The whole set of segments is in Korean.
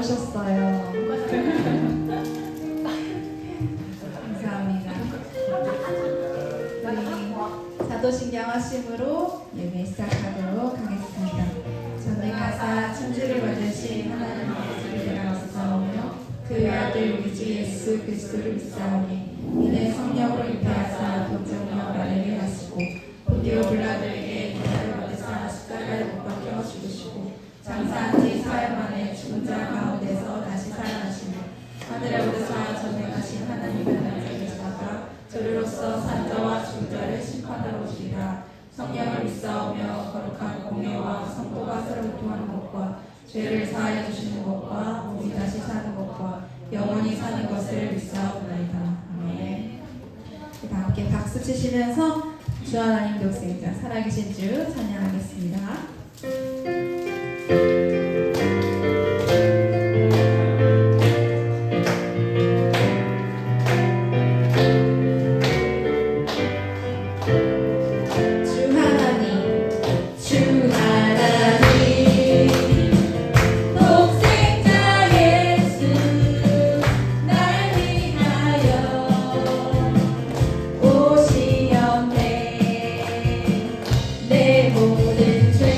오셨어요. 감사합니다. 우리 사도신경 하심으로 예배 시작하도록 하겠습니다. 전능하사 천지를 만드신 하나님의 소리가 없사오며 그 아들 우리 주 예수 그리스도를 믿사오니 이는 성령으로 잉태하사 독정녀 마리아를 하시고 본디오 빌라도에게 고난을 받으사 십자가에 못 박혀 죽으시고 장사한 지 사흘 만에 죽은 자 가운데서 다시 살아나시며 하늘에 오르사 전능하신 하나님의 나라에 계시다가 저리로서 산 자와 죽은 자를 심판하러 오시리라. 성령을 믿사오며 거룩한 공예와 성도가 서로 교통하는 것과 죄를 사하여 주시는 것과 몸이 다시 사는 것과 영원히 사는 것을 믿사옵나이다. 아멘. 다 함께 박수 치시면서 주 하나님 독생자 살아계신 주 찬양하겠습니다. 내 모든 죄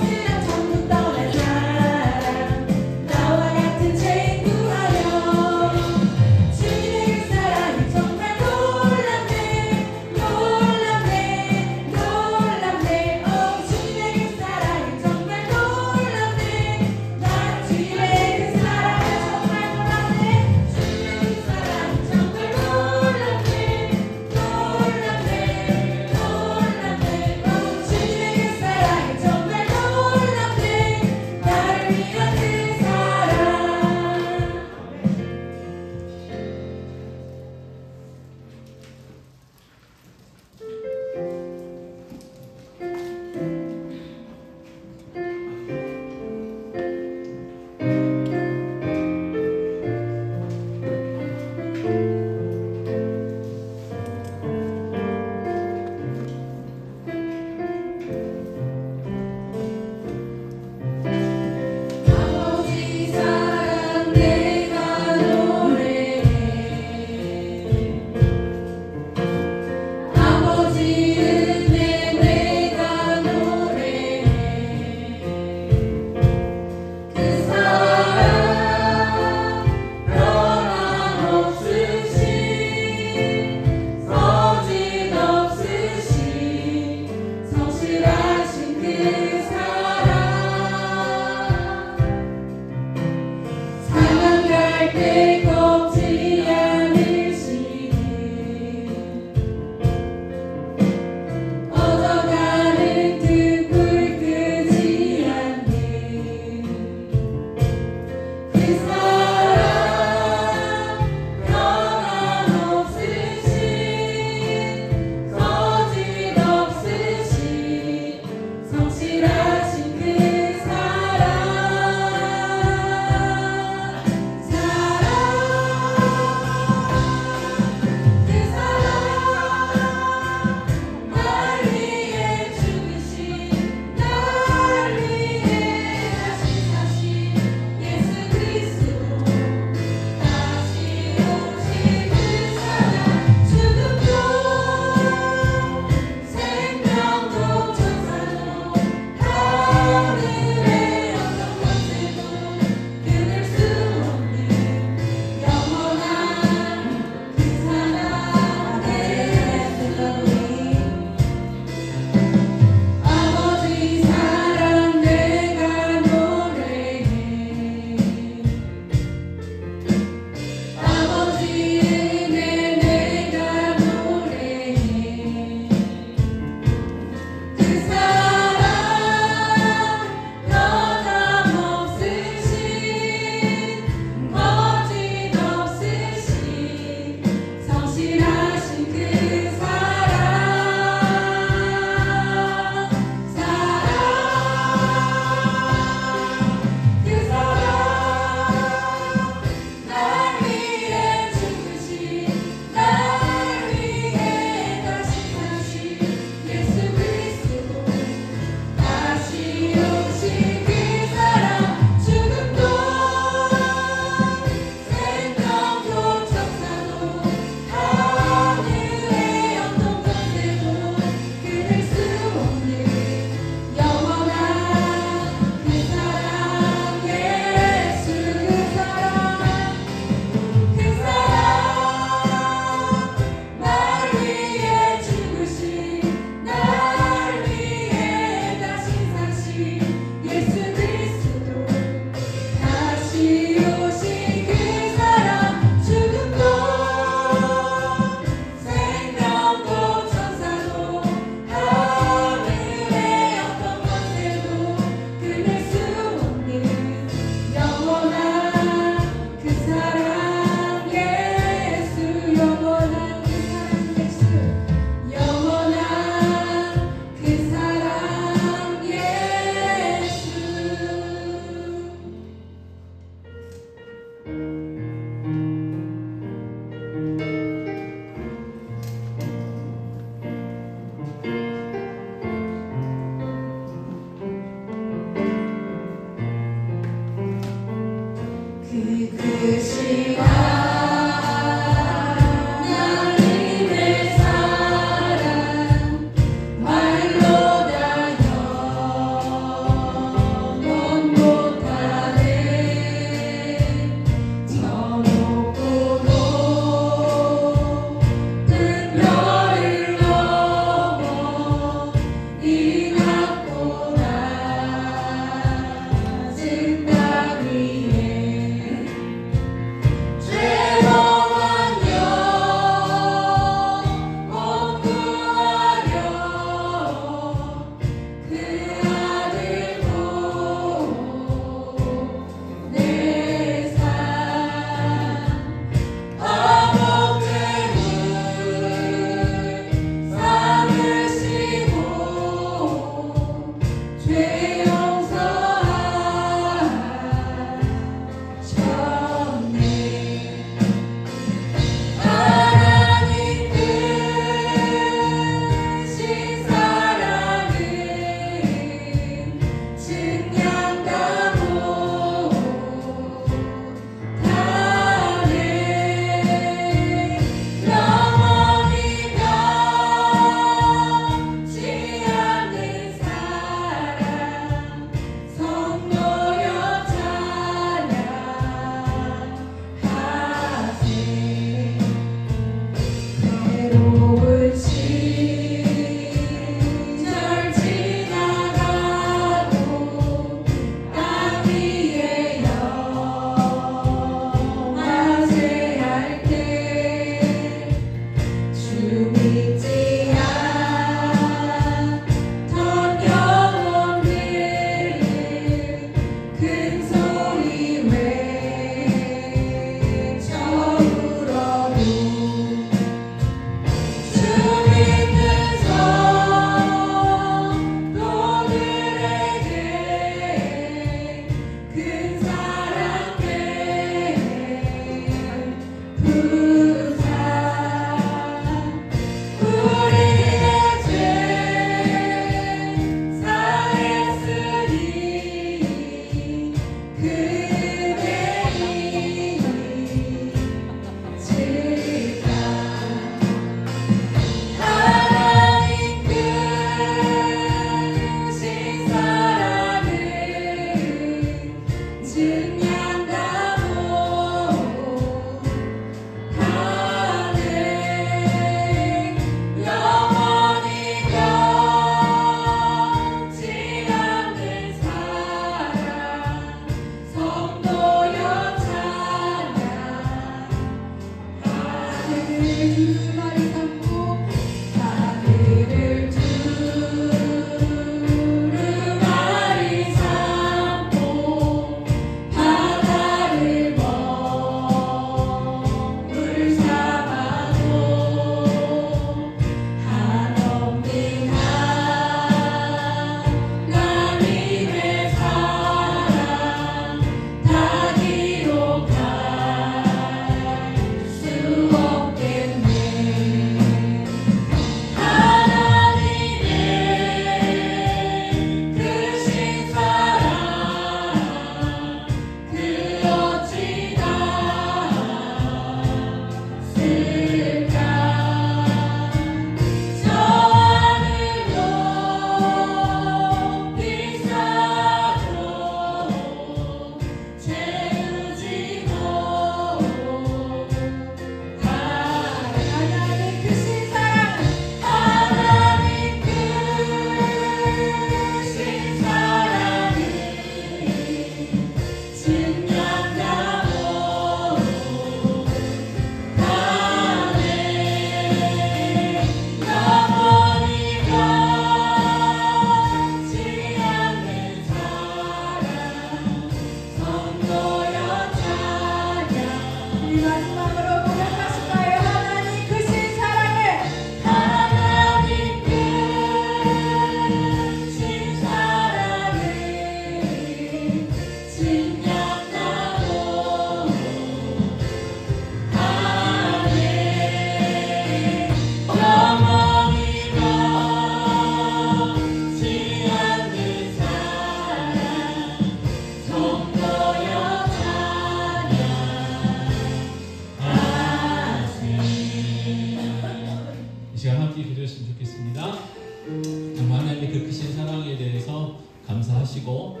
감사하시고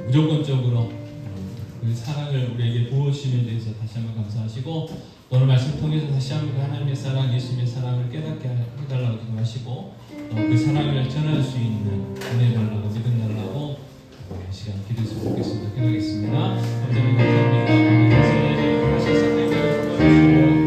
무조건적으로 그 사랑을 우리에게 부어주심에 대해서 다시 한번 감사하시고 오늘 말씀 통해서 다시 한번 그 하나님의 사랑, 예수님의 사랑을 깨닫게 해달라고 기도하시고 그 사랑을 전할 수 있는 은혜 달라고 믿음 달라고 이 시간 기도했으면 좋겠습니다. 기도하겠습니다. 아버지 하나님 감사합니다. 다시 선생님을 도와주시고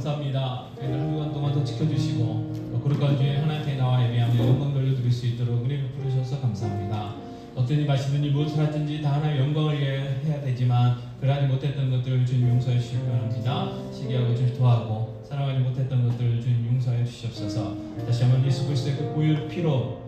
감사합니다. 저희를 한 주간 동안 더 지켜주시고 거룩한 주에 하나님께 나와 예배하며 영광 돌려드릴 수 있도록 은혜를 부르셔서 감사합니다. 어떤 일 마시든지 무엇을 하든지 다 하나님의 영광을 위해 해야 되지만 그러하지 못했던 것들을 주님 용서해 주시기 바랍니다. 시기하고 질투하고 사랑하지 못했던 것들을 주님 용서해 주시옵소서. 다시 한번 예수 그리스도의 그 보혈 피로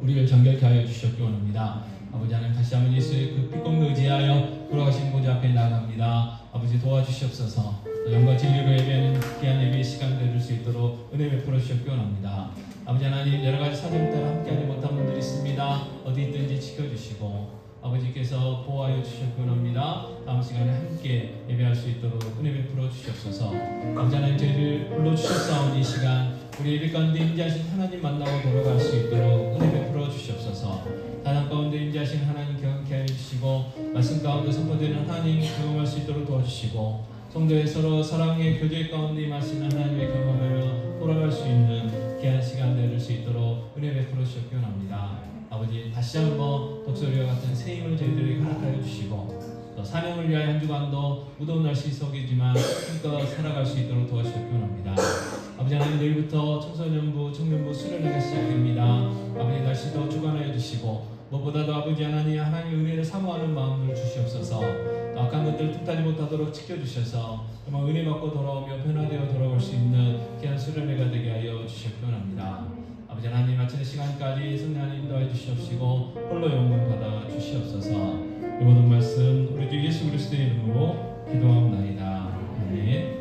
우리를 정결케 하여 주시옵기 원합니다. 아버지 하나님 다시 한번 예수의 그 피공을 의지하여 돌아가신 보좌 앞에 나아갑니다. 아버지 도와주시옵소서. 또 영과 진리로 예배하는 귀한 예배 시간 되줄 수 있도록 은혜 베풀어 주시옵기 원합니다. 아버지 하나님, 여러 가지 사정 따라 함께하지 못한 분들이 있습니다. 어디 있든지 지켜주시고 아버지께서 보호하여 주시옵기 원합니다. 다음 시간에 함께 예배할 수 있도록 은혜 베풀어 주시옵소서. 아버지 하나님, 저희를 불러주셨사오니 이 시간 우리 예배 가운데 임재하신 하나님 만나고 돌아갈 수 있도록 은혜 베풀어 주시옵소서. 단합 가운데 임재하신 하나님 경험케 하여 주시고 말씀 가운데 선포되는 하나님 경험할 수 있도록 도와주시고 성도의 서로 사랑의 교제 가운데 임하시는 하나님의 경험하여 돌아갈 수 있는 귀한 시간 되줄 수 있도록 은혜 베풀어 주시옵기 원합니다. 아버지, 다시 한번 독수리와 같은 새 힘을 저희들에게 허락하여 주시고 또 사명을 위하여 한 주간도 무더운 날씨 속이지만 힘껏 살아갈 수 있도록 도와주시옵기 원합니다. 아버지 하나님, 내일부터 청소년부, 청년부 수련회가 시작됩니다. 아버지, 날씨도 주관하여 주시고 무엇보다도 아버지 하나님, 하나님의 은혜를 사모하는 마음을 주시옵소서. 또 악한 것들을 틈타지 못하도록 지켜주셔서 정말 은혜 받고 돌아오며 변화되어 돌아올 수 있는 귀한 수련회가 되게 하여 주시옵기 원합니다. 아버지 하나님, 마치는 시간까지 성령 하나님 인도하여 주시옵시고 홀로 영광 받아 주시옵소서. 이 모든 말씀 우리 주 예수 그리스도의 이름으로 기도하옵나이다. 아멘.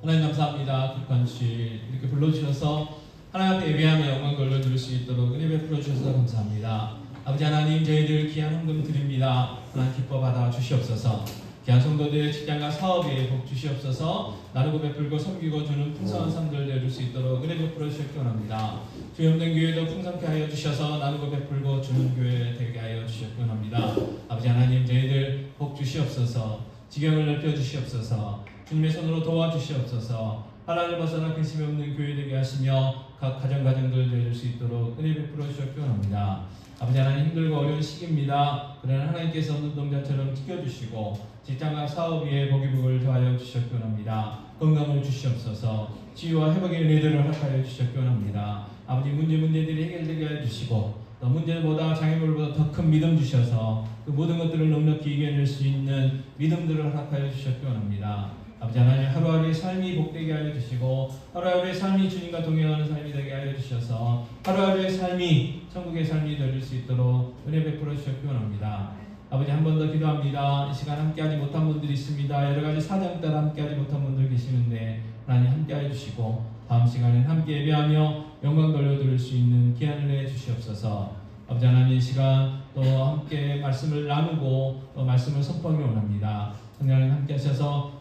하나님 감사합니다. 기쁜 주일 이렇게 불러주셔서 하나님 앞에 예배하며 영광 돌려드릴 수 있도록 은혜 베풀어 주셔서 감사합니다. 아버지 하나님, 저희들 귀한 헌금 드립니다. 하나님 기뻐 받아 주시옵소서. 귀한 성도들의 직장과 사업에 복 주시옵소서. 나누고 베풀고 섬기고 주는 풍성한 삶들 내줄 수 있도록 은혜 베풀어 주시기 원합니다. 주의 없는 교회도 풍성케 하여 주셔서 나누고 베풀고 주는 교회 되게 하여 주시기 원합니다. 아버지 하나님, 저희들 복 주시옵소서. 지경을 넓혀 주시옵소서. 주님의 손으로 도와주시옵소서. 하나님을 벗어나 근심이 없는 교회 되게 하시며 각 가정들 내줄 수 있도록 은혜 베풀어 주시기 원합니다. 아버지 하나님, 힘들고 어려운 시기입니다. 그러나 하나님께서 눈동자처럼 지켜주시고 직장과 사업 위에 복이 복을 더하여 주시기 원합니다. 건강을 주시옵소서. 치유와 회복의 은혜들을 허락하여 주시기 원합니다. 아버지, 문제들이 해결되게 하여 주시고 또 문제보다 장애물보다 더 큰 믿음 주셔서 그 모든 것들을 넉넉히 이겨낼 수 있는 믿음들을 허락하여 주시기 원합니다. 아버지 하나님, 하루하루의 삶이 복되게 하여 주시고 하루하루의 삶이 주님과 동행하는 삶이 되게 하여 주셔서 하루하루의 삶이 천국의 삶이 되어질 수 있도록 은혜 베풀어 주시기 원합니다. 아버지, 한 번 더 기도합니다. 이 시간 함께하지 못한 분들이 있습니다. 여러 가지 사정 따라 함께하지 못한 분들 계시는데 하나님 함께하여 주시고 다음 시간엔 함께 예배하며 영광 돌려드릴 수 있는 기한을 내 주시옵소서. 아버지 하나님, 이 시간 또 함께 말씀을 나누고 또 말씀을 선포하기 원합니다. 성령님 함께 하셔서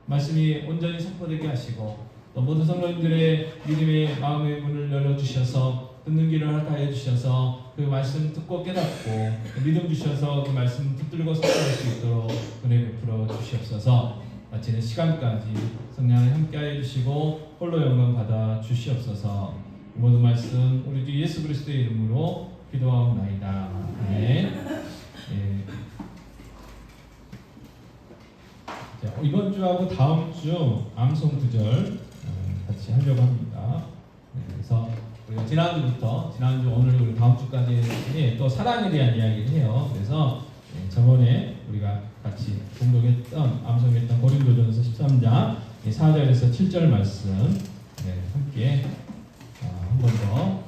말씀이 온전히 선포되게 하시고 또 모든 성도님들의 믿음의 마음의 문을 열어주셔서 듣는 길을 허락하여 주셔서 그 말씀 듣고 깨닫고 믿음 주셔서 그 말씀 붙들고 선포할 수 있도록 은혜 베풀어 주시옵소서. 마치는 시간까지 성령을 함께하여 주시고 홀로 영광 받아 주시옵소서. 이 모든 말씀 우리 주 예수 그리스도의 이름으로 기도하옵나이다. 아멘. 예. 이번 주하고 다음 주 암송 구절 같이 하려고 합니다. 그래서 우리가 지난주 오늘 그리고 다음 주까지 또 사랑에 대한 이야기를 해요. 그래서 저번에 우리가 같이 공독했던 암송했던 고린도전서 13장 4절에서 7절 말씀 함께 한 번 더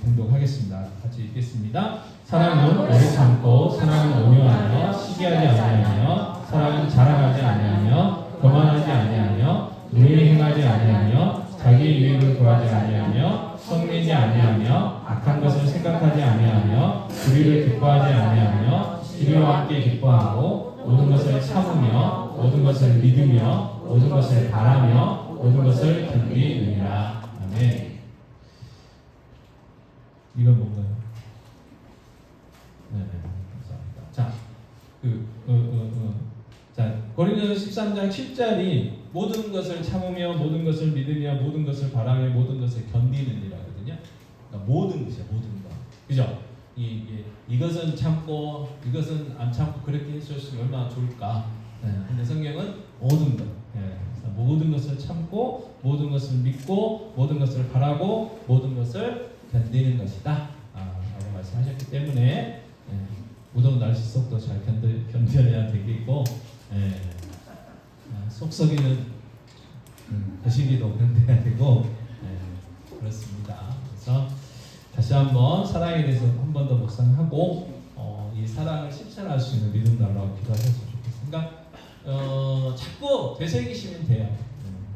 공독하겠습니다. 같이 읽겠습니다. 사랑은 오래 참고 사랑은 온유하며 시기하지 아니하며 사랑은 자랑하지 아니하며 거만하지 아니하며 의에 행하지 아니하며 자기 유익을 구하지 아니하며 성내지 아니하며 악한 것을 생각하지 아니하며 불의를 기뻐하지 아니하며 진리와 함께 기뻐하고 모든 것을 참으며 모든 것을 믿으며 모든 것을 바라며 모든 것을 견디느니라. 아멘. 이건 뭔가요? 네, 감사합니다. 자, 고린도서 13장 7절이 모든 것을 참으며 모든 것을 믿으며 모든 것을 바라며 모든 것을 견디는이라거든요. 그러니까 모든 것이야, 모든 것. 그죠? 이것은 참고 이것은 안 참고 그렇게 해주셨으면 얼마나 좋을까. 근데 성경은 모든 것. 그래서 모든 것을 참고 모든 것을 믿고 모든 것을 바라고 모든 것을 견디는 것이다. 라고 말씀하셨기 때문에 무더운 날씨 속도 잘 견뎌야 되겠고 속썩이는 거시기도 견뎌야 되고 그렇습니다. 그래서 다시 한번 사랑에 대해서 한 번 더 묵상하고 이 사랑을 실천할 수 있는 믿음 달라고 기도하셨으면 좋겠습니다. 자꾸 되새기시면 돼요.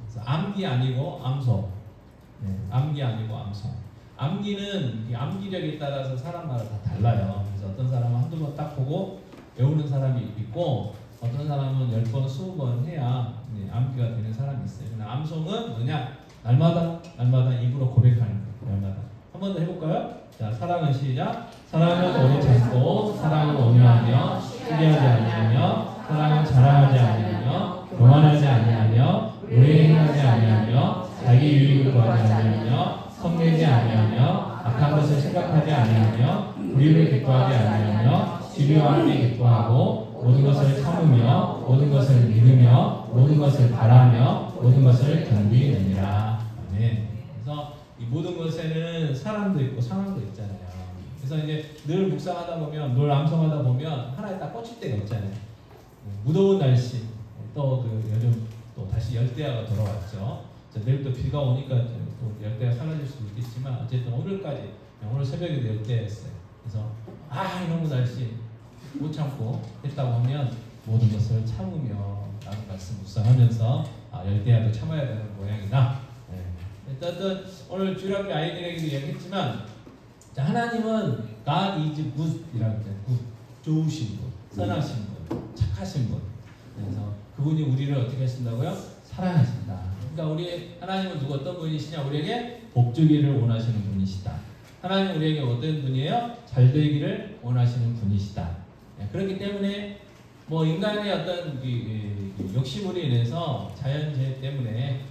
그래서 암기 아니고 암송. 암기 아니고 암송. 암기는 암기력에 따라서 사람마다 다 달라요. 그래서 어떤 사람은 한두 번 딱 보고 외우는 사람이 있고 어떤 사람은 10번, 20번 해야 암기가 되는 사람이 있어요. 그러나 암송은 뭐냐? 날마다 입으로 고백하는 거예요. 날마다. 한 번 더 해볼까요? 자, 사랑은 시작. 사랑은 오래 참고 사랑은 온유하며 시기하지 아니하며 사랑은 자랑하지 아니하며 교만하지 아니하며 의에 행하지 아니하며 자기 유익을 구하지 아니하며 성내지 아니하며 악한 것을 생각하지 아니하며 불의를 기뻐하지 아니하며 진리와 함께 기뻐하고 모든 것을 참으며 모든 것을 믿으며 모든 것을 바라며 모든 것을 견디느니라. 아멘. 그래서 이 모든 것에는 사람도 있고 상황도 있잖아요. 그래서 이제 늘 묵상하다 보면 늘 암송하다 보면 하나에 딱 꽂힐 때가 있잖아요. 무더운 날씨 또 요즘 또 다시 열대야가 돌아왔죠. 내일부터 비가 오니까 또 열대가 사라질 수도 있겠지만 어쨌든 오늘까지 오늘 새벽에도 열대야였어요. 그래서 이놈의 날씨 못 참고 했다고 하면 모든 것을 참으며 라는 말씀 묵상하면서 열대야도 참아야 되는 모양이다. 어쨌든 오늘 주일학교 아이들에게도 얘기했지만 하나님은 God is good이라고 했잖아요. good, 좋으신 분, 선하신 분, 착하신 분. 그래서 그분이 우리를 어떻게 하신다고요? 사랑하신다. 그러니까 우리 하나님은 어떤 분이시냐? 우리에게 복 주기를 원하시는 분이시다. 하나님 우리에게 어떤 분이에요? 잘 되기를 원하시는 분이시다. 그렇기 때문에 뭐 인간의 어떤 욕심으로 인해서 자연재해 때문에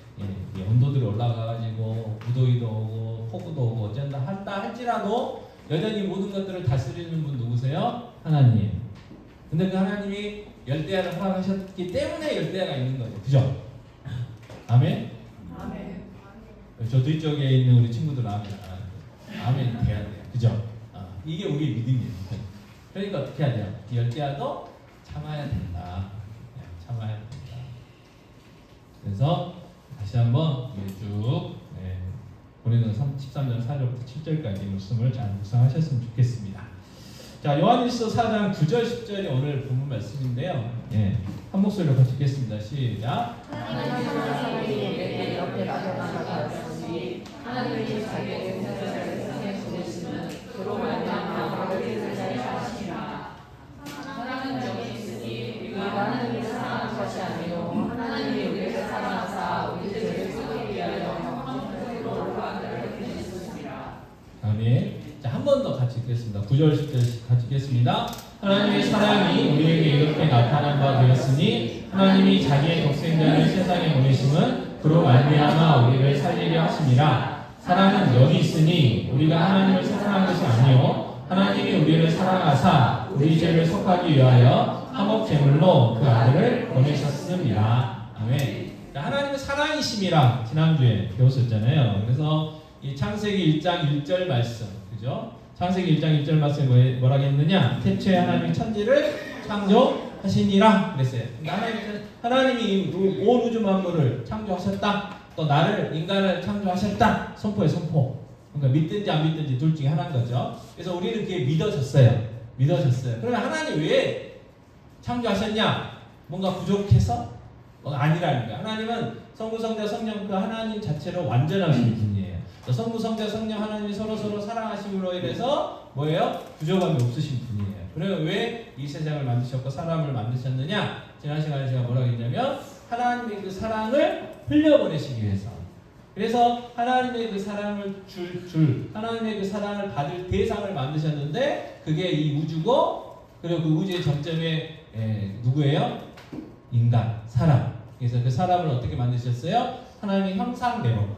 온도들이 올라가가지고 무더위도 오고 폭우도 오고 어쩐다 한다 할지라도 여전히 모든 것들을 다스리는 분 누구세요? 하나님. 근데 그 하나님이 열대야를 허락하셨기 때문에 열대야가 있는 거죠. 그죠? 아멘? 아멘. 저 뒤쪽에 있는 우리 친구들 아멘 돼야 돼요. 그죠? 이게 우리의 믿음이에요. 그러니까 어떻게 해야 돼요? 열대야도 참아야 된다. 참아야 된다. 그래서 다시 한번 쭉 고린도서 13장 4절부터 7절까지 말씀을 잘 묵상하셨으면 좋겠습니다. 자, 요한일서 4장 9절 10절이 오늘 본문 말씀인데요. 한 목소리로 같이 읽겠습니다. 시작. 하나님의 옆에 나타나셨으니 하나님이 자기의 생사를 보내시는 그로 말미암아 우리를 잘 하시니라. 사랑은 여기 있으니 우리가 하나님을 사랑한 것이 아니요 하나님이 우리를 사랑하사 우리 죄를 속기 위하여 영광으로 올라가기를 보내셨습니다. 아멘. 자, 한 번 더 같이 읽겠습니다. 9절 10절 같이 읽겠습니다. 하나님의 사랑이 우리에게 이렇게 나타난 바 되었으니 하나님이 자기의 독생자를 세상에 보내심은 그로 말미암아 우리를 살리려 하심이라. 사랑은 여기 있으니 우리가 하나님을 사랑한 것이 아니요 하나님이 우리를 사랑하사 우리 죄를 속하기 위하여 화목 제물로 그 아들을 보내셨습니다. 아멘. 하나님은 사랑이심이라 지난주에 배웠었잖아요. 그래서 이 창세기 1장 1절 말씀, 그죠? 창세기 1장 1절 말씀에 뭐라고 했느냐? 태초에 하나님이 천지를 창조하시니라 그랬어요. 하나님이 온 우주 만물을 창조하셨다. 또 나를 인간을 창조하셨다. 선포에 선포. 그러니까 믿든지 안 믿든지 둘 중에 하나인 거죠. 그래서 우리는 그게 믿어졌어요. 그러면 하나님 왜 창조하셨냐? 뭔가 부족해서? 아니라는 거예요. 하나님은 성부, 성자, 성령 그 하나님 자체로 완전하신 분이에요. 성부, 성자, 성령 하나님이 서로 사랑하심으로 인해서 뭐예요? 부족함이 없으신 분이에요. 그러면 왜 이 세상을 만드셨고 사람을 만드셨느냐? 지난 시간에 제가 뭐라고 했냐면 하나님의 그 사랑을 흘려보내시기 위해서. 그래서 하나님의 그 사랑을 하나님의 그 사랑을 받을 대상을 만드셨는데 그게 이 우주고, 그리고 그 우주의 정점에 누구예요? 인간, 사람. 그래서 그 사람을 어떻게 만드셨어요? 하나님의 형상대로.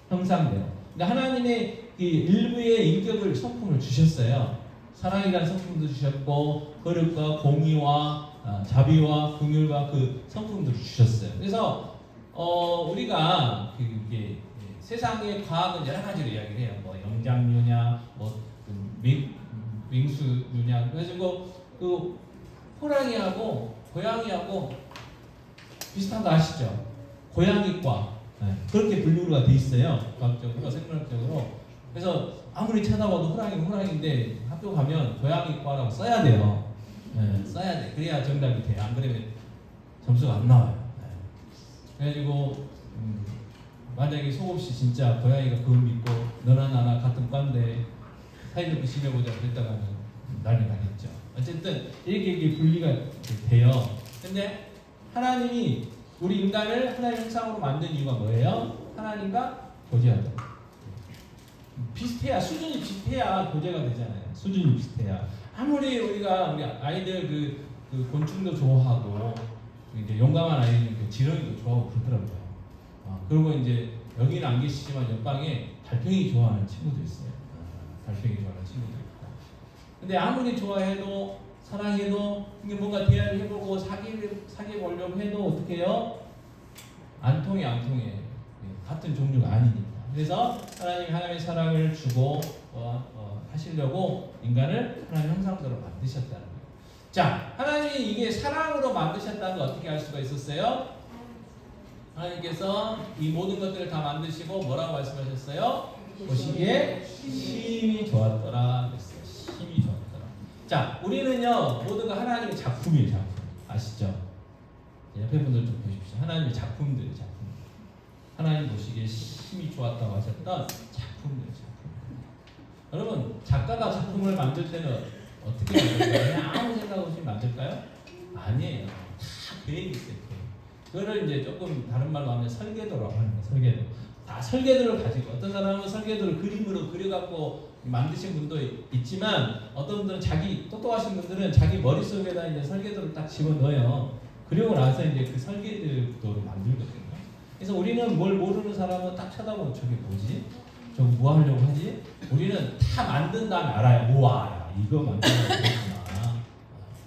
그러니까 하나님의 그 일부의 인격을 성품을 주셨어요. 사랑이라는 성품도 주셨고 거룩과 공의와 자비와 긍휼과 그 성품들을 주셨어요. 그래서 우리가 그게 세상의 과학은 여러 가지로 이야기를 해요. 뭐 영장류냐, 뭐 맹수류냐. 그래가지고 그 호랑이하고 고양이하고 비슷한 거 아시죠? 고양이과. 그렇게 분류가 돼 있어요. 과학적으로, 생물학적으로. 그래서 아무리 찾아봐도 호랑이는 호랑이인데 학교 가면 고양이과라고 써야 돼요. 써야 돼. 그래야 정답이 돼. 안 그러면 점수가 안 나와요. 그래가지고 만약에 속없이 진짜 고양이가 그걸 믿고 너나 나나 같은 과인데 사이좋게 지내보자 그랬다가는 난리 나겠죠. 어쨌든 이렇게 분리가 돼요. 근데 하나님이 우리 인간을 하나님 형상으로 만든 이유가 뭐예요? 하나님과 교제하다. 비슷해야, 수준이 비슷해야 교제가 되잖아요. 수준이 비슷해야. 아무리 우리 아이들 그 곤충도 좋아하고 이제 용감한 아이들은 그 지렁이도 좋아하고 그러더라고요. 그리고 이제 여기는 안 계시지만 옆방에 달팽이 좋아하는 친구도 있어요. 달팽이 좋아하는 친구도 있고. 근데 아무리 좋아해도 사랑해도 이게 뭔가 대화를 해보고 사귀어 보려고 해도 어떻게 해요? 안 통해. 같은 종류가 아니니까. 그래서 하나님의 사랑을 주고 하시려고 인간을 하나님 형상대로 만드셨다는 거예요. 자, 하나님이 이게 사랑으로 만드셨다는 걸 어떻게 알 수가 있었어요? 하나님께서 이 모든 것들을 다 만드시고 뭐라고 말씀하셨어요? 보시기에 심히 좋았더라 그랬어요. 심히 좋았더라. 자, 우리는요 모두가 하나님의 작품이에요. 작품. 아시죠? 옆에 분들 좀 보십시오. 하나님의 작품들이에요. 작품. 하나님 보시기에 심히 좋았다고 하셨던 작품들. 여러분, 작가가 작품을 만들 때는 어떻게 만들까요? 그냥 아무 생각 없이 만들까요? 아니에요. 다 계획이 있어요. 그거를 이제 조금 다른 말로 하면 설계도라고 하는 거예요. 설계도. 다 설계도를 가지고, 어떤 사람은 설계도를 그림으로 그려갖고 만드신 분도 있지만 어떤 분들은 똑똑하신 분들은 자기 머릿속에다 이제 설계도를 딱 집어넣어요. 그리고 나서 이제 그 설계도를 만들거든요. 그래서 우리는 뭘 모르는 사람은 딱 쳐다보고 저게 뭐지? 저거 뭐 하려고 하지? 우리는 다 만든 다음에 알아요. 우와, 이거 만들어야 되구나.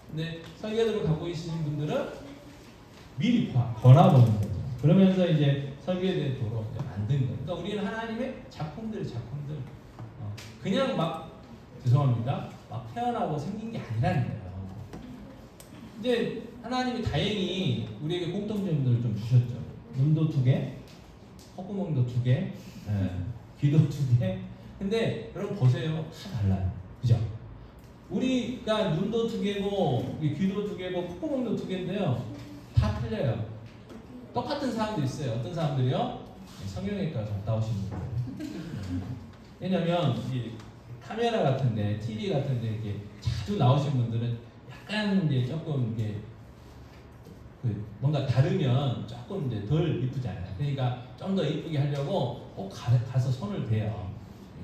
근데 설계도를 갖고 계시는 분들은 미리 권하보는 거죠. 그러면서 이제 설계된 도로 만든 거예요. 그러니까 우리는 하나님의 작품들. 그냥 죄송합니다. 막 태어나고 생긴 게 아니라는 거예요. 근데 하나님이 다행히 우리에게 공통점들을 좀 주셨죠. 눈도 2개, 콧구멍도 2개, 귀도 2개. 근데 여러분 보세요. 다 달라요. 그죠? 우리가 눈도 2개고, 귀도 2개고, 콧구멍도 2개인데요. 다 틀려요. 똑같은 사람도 있어요. 어떤 사람들이요? 성형외과 갔다 오신 분들. 왜냐면 이 카메라 같은데, TV 같은데 이렇게 자주 나오신 분들은 약간 이제 조금 이게 뭔가 다르면 조금 이제 덜 이쁘잖아요. 그러니까 좀 더 이쁘게 하려고 꼭 가서 손을 대요.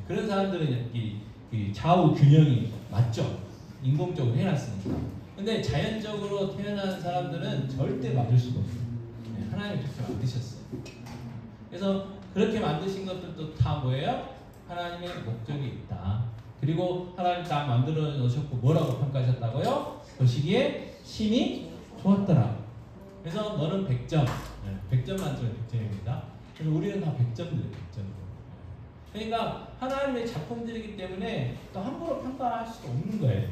그런 사람들은 이 좌우 균형이 맞죠. 인공적으로 해놨으니까. 근데 자연적으로 태어난 사람들은 절대 맞을 수가 없어요. 하나님이 그렇게 만드셨어요. 그래서 그렇게 만드신 것들도 다 뭐예요? 하나님의 목적이 있다. 그리고 하나님 다 만들어 놓으셨고 뭐라고 평가하셨다고요? 보시기에 심히 좋았더라. 그래서 너는 100점, 100점 만점에 100점입니다. 그래서 우리는 다 100점들, 100점. 그러니까 하나님의 작품들이기 때문에 또 함부로 평가할 수 없는 거예요.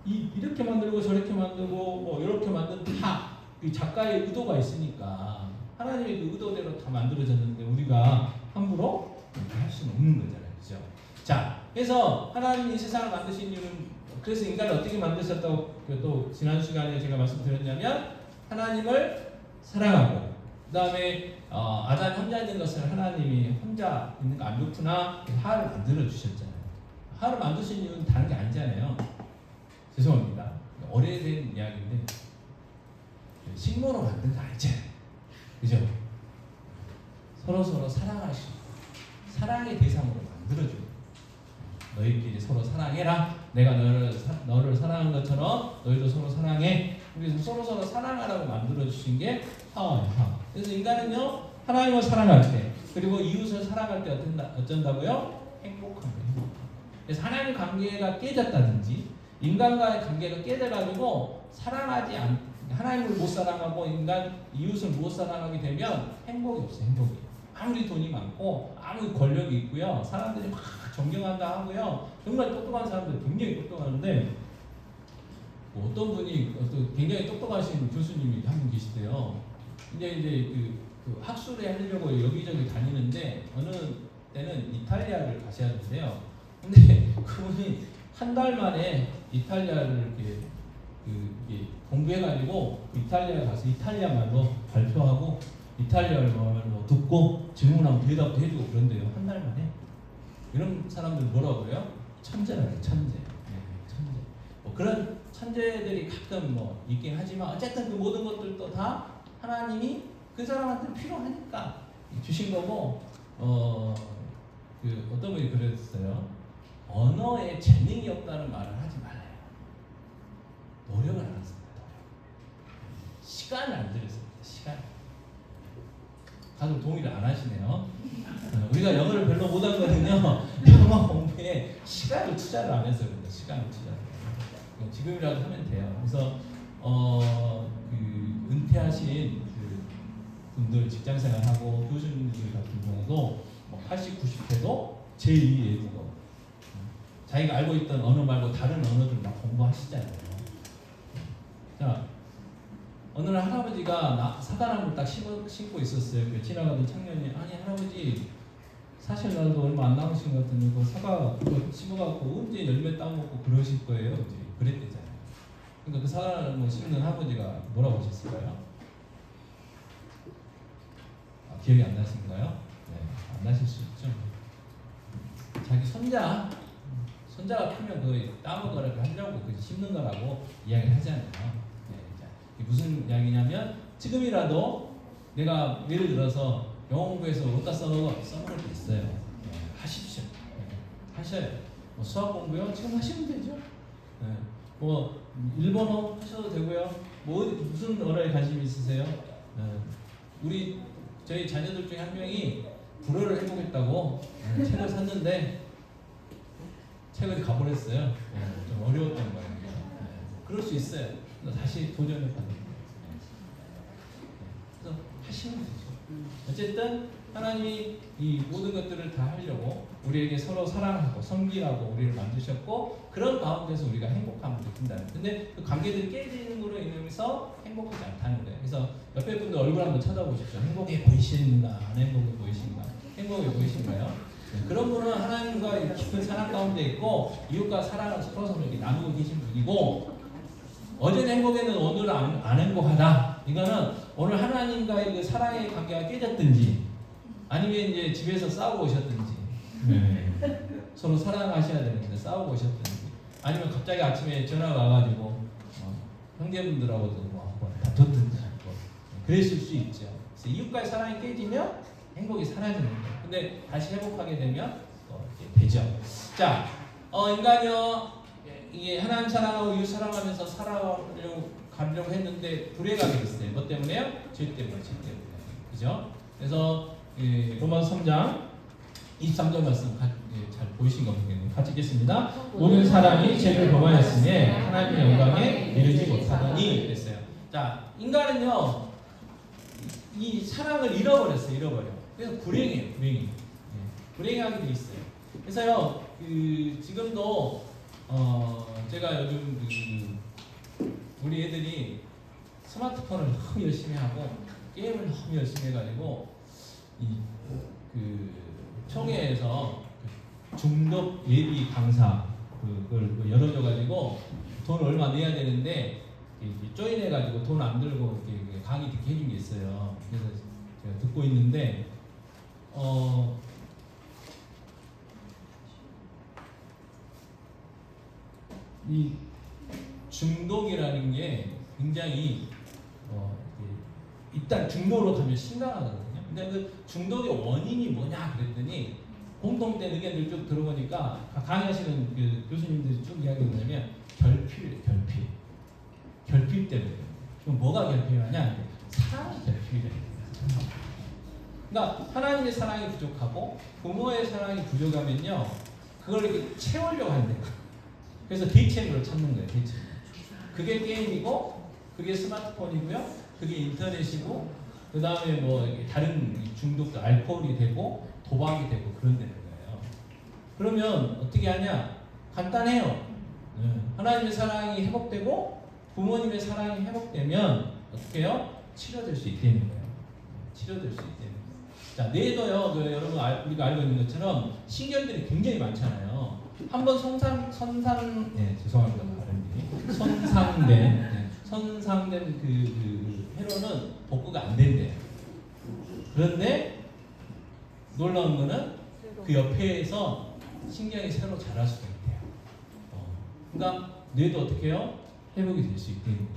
이렇게 만들고 저렇게 만들고 뭐 이렇게 만든 다 그 작가의 의도가 있으니까 하나님의 그 의도대로 다 만들어졌는데 우리가 함부로 할 수는 없는 거잖아요, 그죠? 자, 그래서 하나님이 이 세상을 만드신 이유는 그래서 인간을 어떻게 만드셨다고 또 지난 시간에 제가 말씀드렸냐면 하나님을 사랑하고 그 다음에 아담이 혼자 있는 것을 하나님이 혼자 있는 거 안 좋구나 하를 만들어 주셨잖아요. 하를 만드신 이유는 다른 게 아니잖아요. 죄송합니다. 오래된 이야기인데 식모로 만든 거 아니잖아요. 그죠? 서로 사랑할 수 있고 사랑의 대상으로 만들어줘요. 너희끼리 서로 사랑해라. 내가 너를 사랑한 것처럼 너희도 서로 사랑해. 그래서 서로 사랑하라고 만들어주신 게 하와예요. 그래서 인간은요 하나님을 사랑할 때 그리고 이웃을 사랑할 때 어쩐다고요? 행복한 거예요. 그래서 하나님 관계가 깨졌다든지 인간과의 관계가 깨져가지고 하나님을 못 사랑하고 이웃을 못 사랑하게 되면 행복이 없어요. 행복이. 아무리 돈이 많고 아무리 권력이 있고요. 사람들이 막 존경한다 하고요. 정말 똑똑한 사람들 굉장히 똑똑한데 뭐 어떤 분이 굉장히 똑똑하신 교수님이 한 분 계시대요. 이제 그 학술에 하려고 여기저기 다니는데 어느 때는 이탈리아를 가셔야 되는데요. 근데 그분이 한 달 만에 이탈리아를 이렇게 공부해가지고 이탈리아 가서 이탈리아 말로 발표하고 이탈리아 말로 듣고 질문하면 대답도 해주고 그런데요. 한 달 만에. 이런 사람들 뭐라고요? 천재라고요. 천재. 천재. 뭐 그런 천재들이 가끔 뭐 있긴 하지만 어쨌든 그 모든 것들도 다 하나님이 그 사람한테 필요하니까 주신 거고 그 어떤 분이 그랬어요. 언어에 재능이 없다는 말을 하지 말아요. 노력을 안 했습니다. 시간을 안 들였습니다. 시간. 다들 동의를 안 하시네요. 우리가 영어를 별로 못하거든요. 영어 공부에 시간을 투자를 안 해서 그런다. 시간을 투자를. 지금이라도 하면 돼요. 그래서 그 은퇴하신 그 분들 직장생활하고 교수님들 같은 경우도 80, 90회도 제2 외국어 자기가 알고 있던 언어 말고 다른 언어들 막 공부하시잖아요. 자, 어느 날 할아버지가 사과나무를 딱 심고 있었어요. 지나가던 청년이 아니 할아버지 사실 나도 얼마 안 남으신 것 같은데 그 사과 그거 심어갖고 언제 열매 따먹고 그러실 거예요? 이제 그랬대잖아요. 그러니까 그 사과나무 심는 할아버지가 뭐라고 하셨을까요? 기억이 안 나신가요? 네, 안 나실 수 있죠. 자기 손자가 크면 그거 따먹으라고 하려고 그 심는 거라고 이야기를 하잖아요. 네, 자, 이게 무슨 이야기냐면 지금이라도 내가 예를 들어서 영어 공부해서 어디다 써먹을 게 있어요. 네, 하십시오. 네, 하셔요. 뭐 수학 공부요? 지금 하시면 되죠. 네, 뭐 일본어 하셔도 되고요. 뭐 무슨 언어에 관심 있으세요? 네, 저희 자녀들 중에 한 명이 불어를 해보겠다고 책을 샀는데 책을 가버렸어요. 좀 어려웠던 거예요. 그럴 수 있어요. 다시 도전해봐야 돼요. 그래서 하시면 되죠. 어쨌든 하나님이 이 모든 것들을 다 하려고 우리에게 서로 사랑하고 섬기라고 우리를 만드셨고 그런 가운데서 우리가 행복함을 느낀다는. 근데 그 관계들이 깨지는 거로 인해서 행복하지 않다는 거예요. 그래서 옆에 분들 얼굴 한번 쳐다보십시오. 행복해 보이시는가? 안 행복해 보이신가? 행복해 보이신가요? 그런 분은 하나님과 깊은 사랑 가운데 있고 이웃과 사랑을 서로 이렇게 나누고 계신 분이고 어제는 행복했는데 오늘은 안 행복하다. 이거는 오늘 하나님과의 그 사랑의 관계가 깨졌든지 아니면 이제 집에서 싸우고 오셨든지 서로 사랑하셔야 되는데 싸우고 오셨든지 아니면 갑자기 아침에 전화가 와가지고 형제분들하고도 뭐 다퉜든지 그랬을 수 있죠. 그래서 이웃과의 사랑이 깨지면 행복이 사라지는 거예요. 근데 다시 회복하게 되면 이렇게 되죠. 자, 인간이요 이게 하나님 사랑하고 이웃 사랑하면서 살아가려고 했는데 불행하게 됐어요. 뭐 때문에요? 죄 때문에. 그죠? 그래서 로마서 3장 23절 말씀 잘 보이신 거 보겠네요. 같이 읽겠습니다. 모든 사람이 죄를 범하였으니 하나님의 영광에 이르지 못하더니 그랬어요. 자, 인간은요 이 사랑을 잃어버려. 그래서 불행해요. 불행하게 돼 있어요. 그래서요 지금도 제가 요즘 우리 애들이 스마트폰을 너무 열심히 하고 게임을 너무 열심히 해가지고 총회에서 중독 예비 강사 그걸 열어줘가지고 돈 얼마 내야 되는데 조인해가지고 돈 안 들고 이렇게 강의 듣게 해준 게 있어요. 그래서 제가 듣고 있는데 이 중독이라는 게 굉장히 일단 중독으로 가면 심각하거든요. 근데 그 결국의 원인이 뭐냐 그랬더니 공통된 의견들 쭉 들어보니까 강의하시는 그 교수님들이 쭉 이야기를 하면 결핍이에요. 결핍 때문에. 그럼 뭐가 결핍하냐? 사랑이 결핍이 돼요. 그러니까 하나님의 사랑이 부족하고 부모의 사랑이 부족하면요 그걸 이렇게 채우려고 하는 거예요. 그래서 대체물을 찾는 거예요. 대체물. 그게 게임이고 그게 스마트폰이고요. 그게 인터넷이고 그 다음에 뭐 다른 중독도 알코올이 되고 도박이 되고 그런 데는 거예요. 그러면 어떻게 하냐? 간단해요. 하나님의 사랑이 회복되고 부모님의 사랑이 회복되면 어떻게 해요? 치료될 수 있다는 거예요. 치료될 수 있다는 거예요. 자, 뇌도요. 여러분 우리가 알고 있는 것처럼 신경들이 굉장히 많잖아요. 한번 손상된 그 회로는 복구가 안 된대요. 그런데 놀라운 거는 그 옆에서 신경이 새로 자랄 수가 있대요. 그러니까 뇌도 어떻게 해요? 회복이 될 수 있다는 거예요.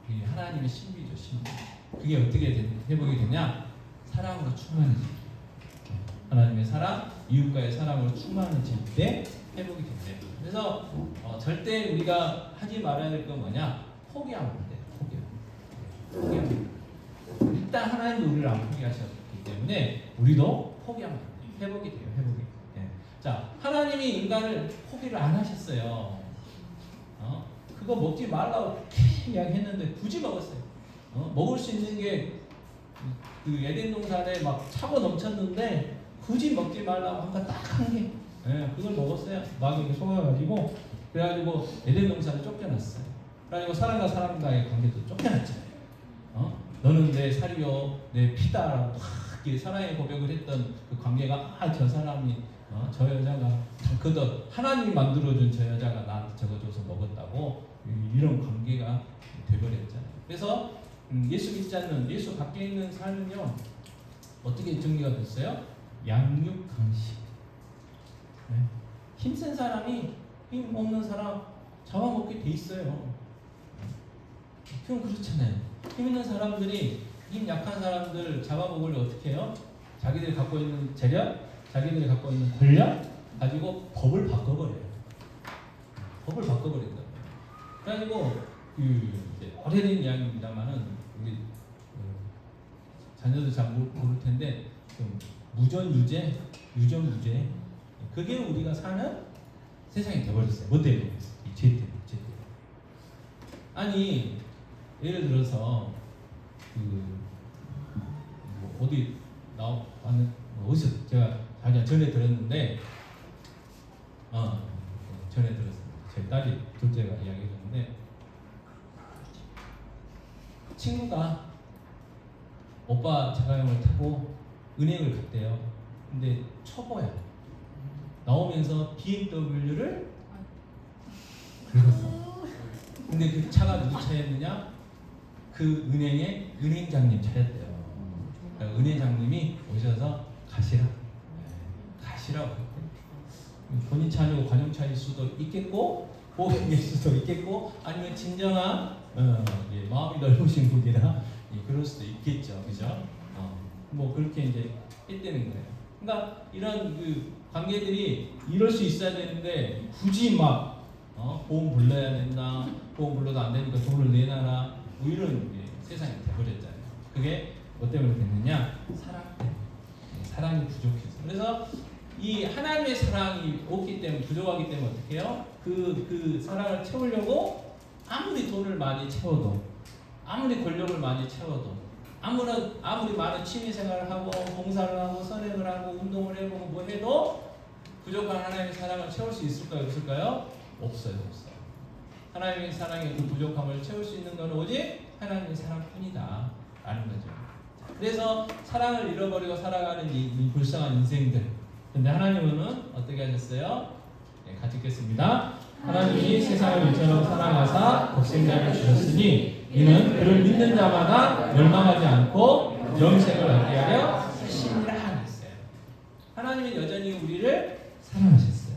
이게 하나님의 신비죠, 신비. 그게 어떻게 회복이 되냐? 사랑으로 충만해질 때. 하나님의 사랑, 이웃과의 사랑으로 충만해질 때 회복이 된대요. 그래서 절대 우리가 하지 말아야 될 건 뭐냐? 포기하면 안 돼요. 포기하면. 일단 하나님도 우리를 안 포기하셨기 때문에 우리도 포기하면 안 돼요. 회복이 돼요. 회복이. 네. 자, 하나님이 인간을 포기를 안 하셨어요. 그거 먹지 말라고 계속 이야기했는데 굳이 먹었어요. 먹을 수 있는 게 그 에덴 동산에 막 차고 넘쳤는데 굳이 먹지 말라고 한 거 딱 한 개. 그걸 먹었어요. 마귀에게 속아가지고 그래가지고 에덴 동산을 쫓겨났어요. 그래가지고 사람과 사람과의 관계도 쫓겨났잖아요. 너는 내 살이요, 내 피다라고 사랑의 고백을 했던 그 관계가 저 사람이 저 여자가 그도 하나님이 만들어준 저 여자가 나한테 적어줘서 먹었다고 이런 관계가 돼버렸잖아요. 그래서 예수 믿지 않는 예수 밖에 있는 삶은요 어떻게 정리가 됐어요? 양육 강식. 힘센 사람이 힘 없는 사람 잡아먹게 돼 있어요. 그럼 그렇잖아요. 힘 있는 사람들이 힘 약한 사람들 잡아먹으려 어떻게 해요? 자기들이 갖고 있는 재력, 자기들이 갖고 있는 권력 가지고 법을 바꿔버려요. 법을 바꿔버린다. 그래가지고 오래된 이야기입니다만은 우리 자녀들 잘 모를 텐데 무전유죄, 유전무죄 그게 우리가 사는 세상이 돼버렸어요. 뭐 때문에? 이 죄 때문에. 아니 예를 들어서 어디 나왔는 어디서 제가 자기가 전에 들었는데 전에 들었습니다. 제 딸이 둘째가 이야기해줬는데 친구가 오빠 자가용을 타고 은행을 갔대요. 근데 초보야. 나오면서 BMW를 긁었어. 근데 그 차가 누구 차였느냐? 그 은행의 은행장님 차였대요. 그러니까 은행장님이 오셔서 가시라고 했대. 본인 차 아니고 관용차일 수도 있겠고 보험일 수도 있겠고 아니면 진정한 마음이 넓으신 분이라 그럴 수도 있겠죠. 그죠? 뭐 그렇게 이제 했다는 거예요. 그러니까 이런 그 관계들이 이럴 수 있어야 되는데 굳이 막 보험 불러야 된다. 보험 불러도 안 되니까 돈을 내놔라. 뭐 이런 세상이 돼버렸잖아요. 그게 뭐 때문에 됐느냐? 사랑 때문에. 사랑이 부족해서. 그래서 이 하나님의 사랑이 없기 때문에 부족하기 때문에 어떻게 해요? 그 사랑을 채우려고 아무리 돈을 많이 채워도 아무리 권력을 많이 채워도 아무리 많은 취미생활을 하고 봉사를 하고 선행을 하고 운동을 해보고 뭐 해도 부족한 하나님의 사랑을 채울 수 있을까요? 없을까요? 없어요. 하나님의 사랑의 그 부족함을 채울 수 있는 것은 오직 하나님의 사랑뿐이다 라는 거죠. 그래서 사랑을 잃어버리고 살아가는 이 불쌍한 인생들, 근데 하나님은 어떻게 하셨어요? 네, 같이 읽겠습니다. 하나님이 세상을 이처럼 사랑하사 독생자를 주셨으니 이는 그를 믿는 자마다 멸망하지 않고 영생을 얻게 하려 하심이라 하셨어요. 하나님은 여전히 우리를 사랑하셨어요.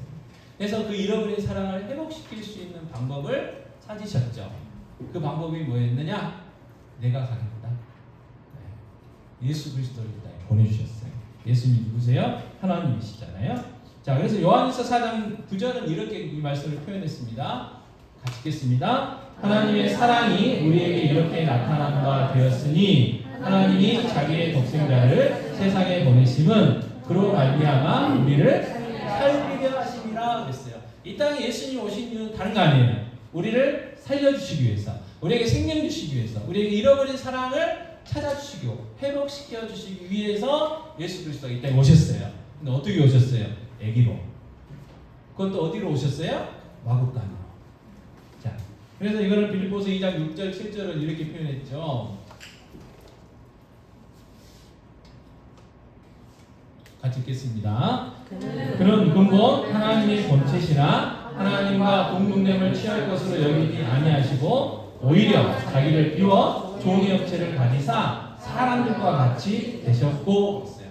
그래서 그 잃어버린 사랑을 회복시킬 수 있는 방법을 찾으셨죠. 그 방법이 뭐였느냐? 내가 가겠다. 네. 예수 그리스도를 이 땅에 보내주셨어요. 예수님이 누구세요? 하나님이시잖아요. 자, 그래서 요한일서 4장 9절은 이렇게 이 말씀을 표현했습니다. 같이 읽겠습니다. 하나님의 사랑이 우리에게 이렇게 나타난 바 되었으니 하나님이 자기의 독생자를 세상에 보내심은 그로 말미암아 우리를 살리려 하심이라 그랬어요. 이 땅에 예수님이 오신 이유는 다른 거 아니에요. 우리를 살려주시기 위해서, 우리에게 생명 주시기 위해서, 우리에게 잃어버린 사랑을 찾아주시고 회복시켜 주시기 위해서 예수 그리스도가 이 땅에 오셨어요. 근데 어떻게 오셨어요? 애기로. 그것도 어디로 오셨어요? 마구간으로. 자, 그래서 이거를 빌립보서 2장 6절 7절을 이렇게 표현했죠. 같이 읽겠습니다. 그는 근본 하나님의 본체시나 하나님과 동등됨을 취할 것으로 여기지 아니하시고 오히려 자기를 비워 종의 형체를 가지사 사람들과 같이 되셨고 있어요.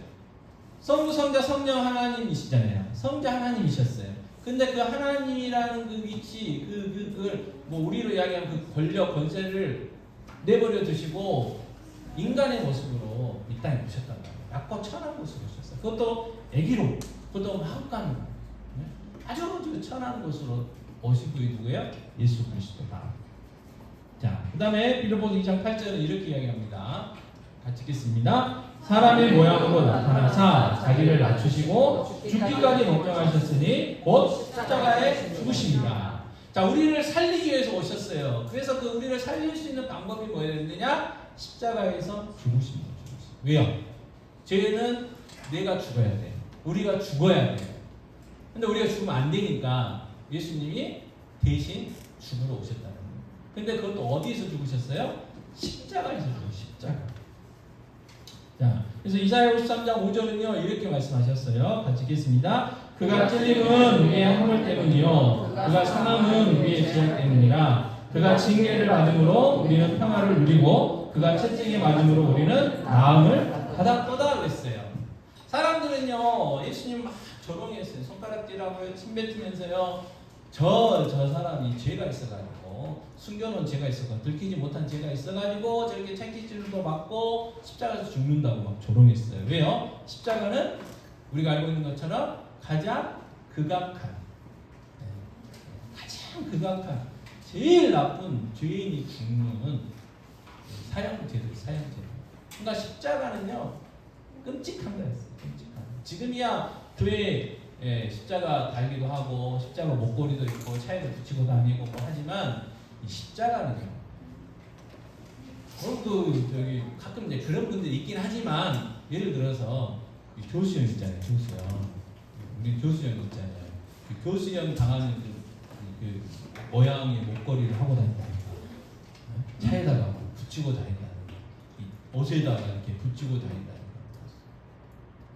성부, 성자, 성령 하나님이시잖아요. 성자 하나님이셨어요. 근데 그 하나님이라는 그 위치, 그걸 뭐 우리로 이야기하면 그 권력, 권세를 내버려 두시고 인간의 모습으로 이 땅에 오셨단 말이에요. 낮고 천한 모습으로 오셨어요. 그것도 애기로, 그것도 마음가는 아주 천한 곳으로 오시고 누구예요? 예수 그리스도다. 자, 그 다음에 빌립보서 2장 8절은 이렇게 이야기합니다. 같이 읽겠습니다. 사람의 모양으로 나타나사 자기를 낮추시고 죽기까지 걱정하셨으니 곧 십자가에 죽으십니다. 자, 우리를 살리기 위해서 오셨어요. 그래서 그 우리를 살릴 수 있는 방법이 뭐였느냐? 십자가에서 죽으십니다. 왜요? 죄는 내가 죽어야 돼. 우리가 죽어야 돼. 근데 우리가 죽으면 안 되니까 예수님이 대신 죽으러 오셨다는 거예요. 근데 그것도 어디서 죽으셨어요? 십자가에서 죽으셨어요. 십자가. 자, 그래서 이사야 53장 5절은요 이렇게 말씀하셨어요. 같이 읽겠습니다. 그가 찔림은 우리의 허물 때문이요 그가 상함은 우리의 죄악 때문이라. 그가 징계를 받음으로 우리는 평화를 누리고 그가 채찍에 맞음으로 우리는 나음을 받았도다 그랬어요. 사람들은요 예수님 막 조롱했어요. 손가락질하고 침뱉으면서요 저 사람이 죄가 있어가지고 숨겨놓은 죄가 있어가지고 들키지 못한 죄가 있어가지고 저렇게 채찍질도 맞고 십자가에서 죽는다고 막 조롱했어요. 왜요? 십자가는 우리가 알고 있는 것처럼 가장 극악한 제일 나쁜 죄인이 죽는 사형제도예요. 그러니까 십자가는요 끔찍한 거였어요. 끔찍한. 지금이야 교회 십자가 달기도 하고 십자가 목걸이도 있고 차에도 붙이고 다니고 뭐 하지만 이 십자가는요. 저기 가끔 이제 그런 분들이 있긴 하지만 예를 들어서 교수형 있잖아요. 우리 교수형 있잖아요. 그 교수형 당하는 그 모양의 목걸이를 하고 다닌다니까. 차에다가 붙이고 다닌다는 거. 옷에다가 이렇게 붙이고 다닌다는 거.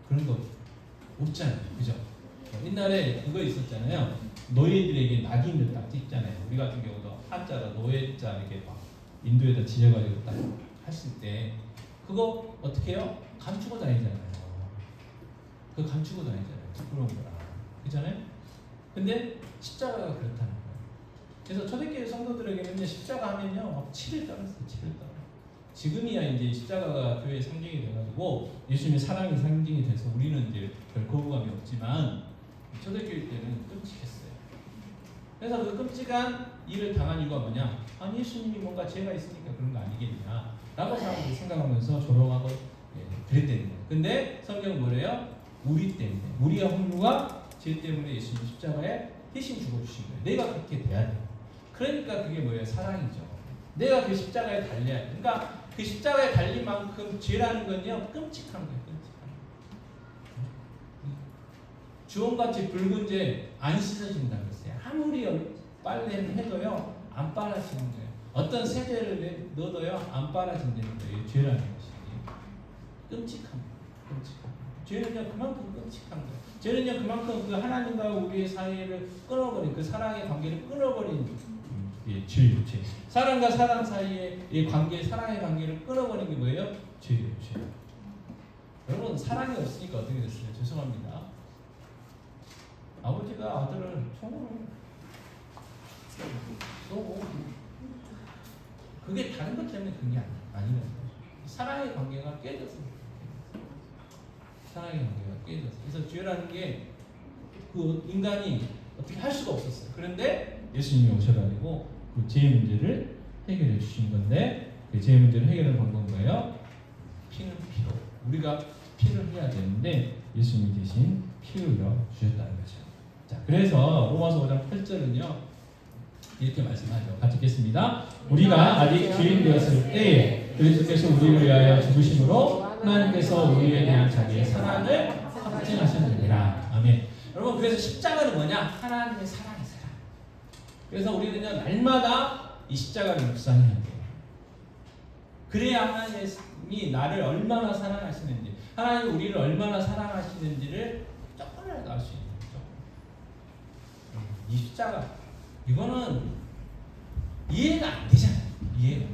그런 거 없잖아요. 그죠? 옛날에 그거 있었잖아요. 노예들에게 낙인을 딱 찍잖아요. 우리 같은 경우도 한자로 노예자 이렇게 막 인도에다 지어가지고 딱 했을 때 그거 어떻게 해요? 감추고 다니잖아요. 그거 감추고 다니잖아요. 부끄러운 거라. 그렇잖아요? 근데 십자가가 그렇다는 거예요. 그래서 초대교회 성도들에게는 십자가 하면요 막 치를 떨었어요. 치를 떨어. 지금이야 이제 십자가가 교회의 상징이 돼가지고 예수님의 사랑의 상징이 돼서 우리는 이제 별 거부감이 없지만 초대교회 때는 끔찍했어요. 그래서 그 끔찍한 일을 당한 이유가 뭐냐? 아니 예수님이 뭔가 죄가 있으니까 그런 거 아니겠냐? 라고 사람들이 생각하면서 조롱하고 그랬다는 거예요. 근데 성경은 뭐래요? 우리 때문에, 우리의 허물과 죄 때문에 예수님 십자가에 대신 죽어주신 거예요. 내가 그렇게 돼야 돼요. 그러니까 그게 뭐예요? 사랑이죠. 내가 그 십자가에 달려야 돼. 그러니까 그 십자가에 달린 만큼 죄라는 건요 끔찍한 거예요. 끔찍한 거예요. 주홍같이 붉은 죄 안 씻어진다고 했어요. 아무리 빨래를 해도요 안 빨아지는 거예요. 어떤 세제를 넣어도요 안 빨아진다는 거예요. 죄라는 것이 끔찍한 거예요. 끔찍한 거예요. 죄는요 그만큼 끔찍한 거예요. 죄는요 그만큼 그 하나님과 우리의 사이를 끊어버린, 그 사랑의 관계를 끊어버린 죄예요. 죄. 사랑과 사랑 사이의 이 관계, 사랑의 관계를 끊어버린 게 뭐예요? 죄예요. 죄. 여러분 사랑이 없으니까 어떻게 됐어요? 죄송합니다. 아버지가 아들을 총으로 쏘고, 그게 다른 것 때문에 그게 아니라는 거죠. 사랑의 관계가 깨졌습니다. 사랑의 관계가 깨졌어요. 그래서 죄라는 게 그 인간이 어떻게 할 수가 없었어요. 그런데 예수님이 오셔가지고 그 죄의 문제를 해결해 주신 건데, 그 죄의 문제를 해결하는 방법은 뭐예요? 피는 피로. 우리가 피를 해야 되는데 예수님이 대신 피 흘려 주셨다는 거죠. 자, 그래서 로마서 5장 8절은요 이렇게 말씀하죠. 같이 읽겠습니다. 우리가 아직 죄인 되었을 때에 그리스도께서 우리를 위하여 죽으심으로 하나님께서 우리에 대한 자기의 사랑을 확증하셨느니라. 아멘. 여러분, 그래서 십자가는 뭐냐? 하나님의 사랑이 사랑. 그래서 우리는요 날마다 이 십자가를 묵상해야 돼요. 그래야 하나님이 나를 얼마나 사랑하시는지, 하나님이 우리를 얼마나 사랑하시는지를 조금이라도 알 수 있는 거죠. 이 십자가, 이거는 이해가 안 되잖아요. 이해가.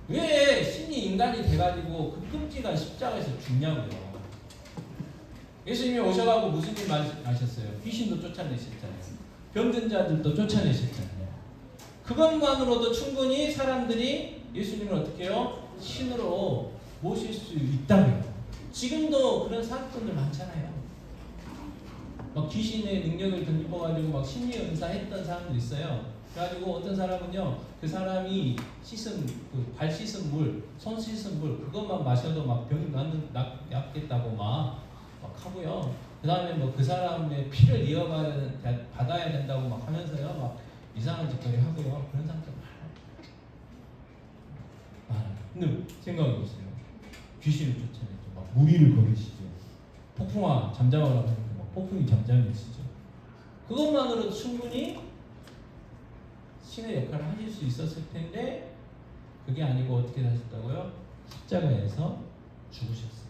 왜 신이 인간이 돼가지고 그 끔찍한 십자가에서 죽냐고요. 예수님이 오셔가지고 무슨 일 하셨어요? 귀신도 쫓아내셨잖아요. 병든 자들도 쫓아내셨잖아요. 그것만으로도 충분히 사람들이 예수님을 어떻게 해요? 신으로 모실 수 있다고요. 지금도 그런 사건들 많잖아요. 막 귀신의 능력을 덧입어가지고 막 심리 은사했던 사람도 있어요. 그래가지고 어떤 사람은요, 그 사람이 씻은 그 발 씻은 물, 손 씻은 물 그것만 마셔도 막 병이 낫겠다고 막 하고요. 그 다음에 뭐 그 사람의 피를 받아야 된다고 막 하면서요, 막 이상한 짓거리 하고요. 그런 사람들 많아요. 근데 생각해 보세요. 귀신을 쫓아내죠. 막 무리를 거르시죠. 폭풍아 잠잠하라고 하는데 막 폭풍이 잠잠해지죠. 그것만으로도 충분히 신의 역할을 하실 수 있었을 텐데 그게 아니고 어떻게 하셨다고요? 십자가에서 죽으셨어요.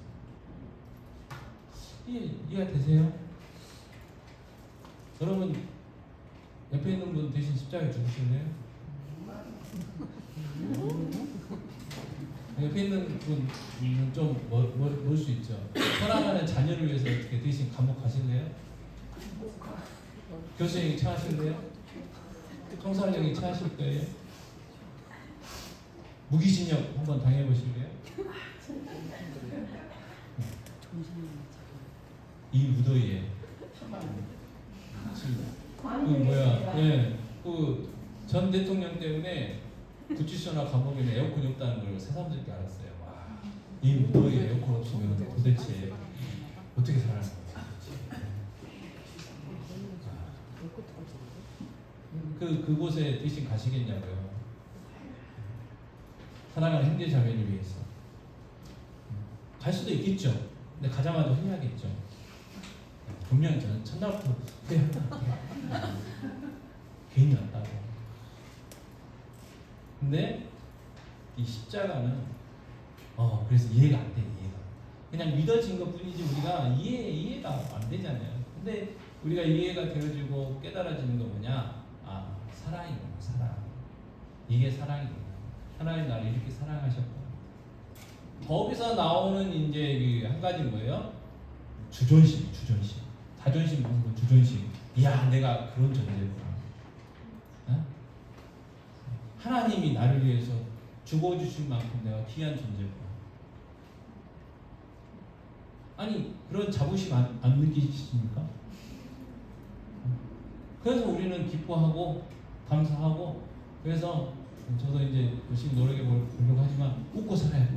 이해가 되세요? 여러분 옆에 있는 분 대신 십자가에 죽으실래요? 옆에 있는 분은 좀 뭘 수 있죠. 사랑하는 자녀를 위해서 어떻게 대신 감옥 가실래요? 교수님이 처하실래요? 청산령이 처하실 거예요? 무기징역 한번 당해보실래요? 이 무더위에 그 전 대통령 때문에 구치소나 감옥에는 에어컨이 없다는 걸 새삼스럽게 알았어요. 와, 이 무더위에 에어컨 없으면 도대체 어떻게 살아야 할지. 그곳에 대신 가시겠냐고요. 사랑하는 형제 자매를 위해서 갈 수도 있겠죠. 근데 가자마자 후회하겠죠. 분명히 저는 첫날부터 후회할 것 같아요. 괜히 왔다고. 근데 이 십자가는 그래서 이해가 안 돼. 이해가 그냥 믿어진 것뿐이지 우리가 이해가 안 되잖아요. 근데 우리가 이해가 되어지고 깨달아지는 거 뭐냐? 사랑이구나. 사랑. 이게 사랑이구나. 하나님 나를 이렇게 사랑하셨구나. 거기서 나오는 이제 한 가지 뭐예요? 주존심. 자존심 부분 주존심. 이야, 내가 그런 존재구나. 하나님이 나를 위해서 죽어주신 만큼 내가 귀한 존재구나. 아니, 그런 자부심 안 느끼십니까? 그래서 우리는 기뻐하고 감사하고, 그래서 저도 이제 열심히 노력해 보려고 하지만 웃고 살아야 돼.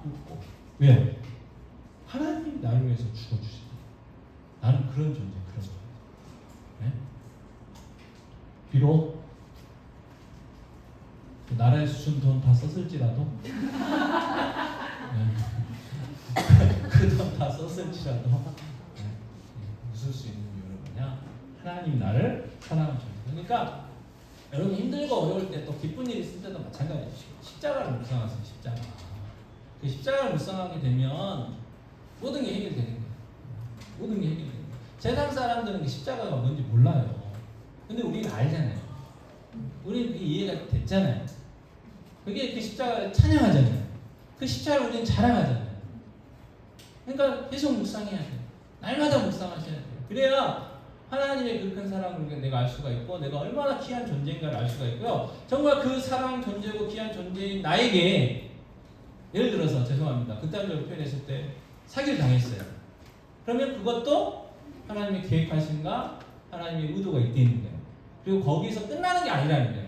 웃고. 왜요? 하나님이 나를 위해서 죽어주신다. 나는 그런 존재, 그런 존재. 네? 비록 그 나라에서 준 돈 다 썼을지라도 그 돈 다 썼을지라도 웃을 수 있는 이유는 뭐냐? 하나님이 나를 사랑하는 존재. 그러니까 여러분 힘들고 어려울 때 또 기쁜 일 있을 때도 마찬가지예요. 십자가를 묵상하세요. 십자가. 그 십자가를 묵상하게 되면 모든 게 해결되는 거예요. 모든 게 해결되는 거예요. 세상 사람들은 그 십자가가 뭔지 몰라요. 근데 우리는 알잖아요. 우리는 그게 이해가 됐잖아요. 그게 그 십자가를 찬양하잖아요. 그 십자가를 우리는 자랑하잖아요. 그러니까 계속 묵상해야 돼요. 날마다 묵상하셔야 돼요. 그래야 하나님의 그 큰 사랑을 내가 알 수가 있고 내가 얼마나 귀한 존재인가를 알 수가 있고요. 정말 그 사랑 존재고 귀한 존재인 나에게 예를 들어서 죄송합니다. 극단적으로 표현했을 때 사기를 당했어요. 그러면 그것도 하나님의 계획하심과 하나님의 의도가 있다는 거예요. 그리고 거기서 끝나는 게 아니라는 거예요.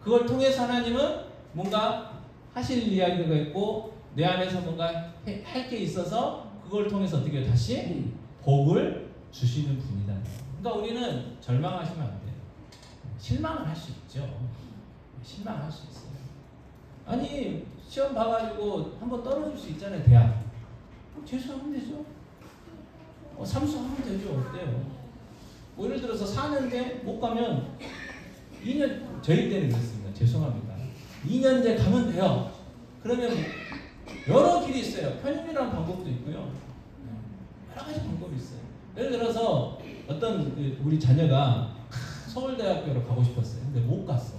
그걸 통해서 하나님은 뭔가 하실 이야기가 있고 내 안에서 뭔가 할 게 있어서 그걸 통해서 어떻게 다시 복을 주시는 분이다. 그러니까 우리는 절망하시면 안 돼요. 실망을 할 수 있죠. 실망할 수 있어요. 아니 시험 봐가지고 한번 떨어질 수 있잖아요. 대학. 재수하면 되죠. 삼수하면 되죠. 어때요? 뭐 예를 들어서 사는데 못 가면 2년 저희 때는 그랬습니다. 죄송합니다. 2년제 가면 돼요. 그러면 여러 길이 있어요. 편입이라는 방법도 있고요. 여러 가지 방법이 있어요. 예를 들어서 어떤 우리 자녀가 서울대학교로 가고 싶었어요. 근데 못 갔어.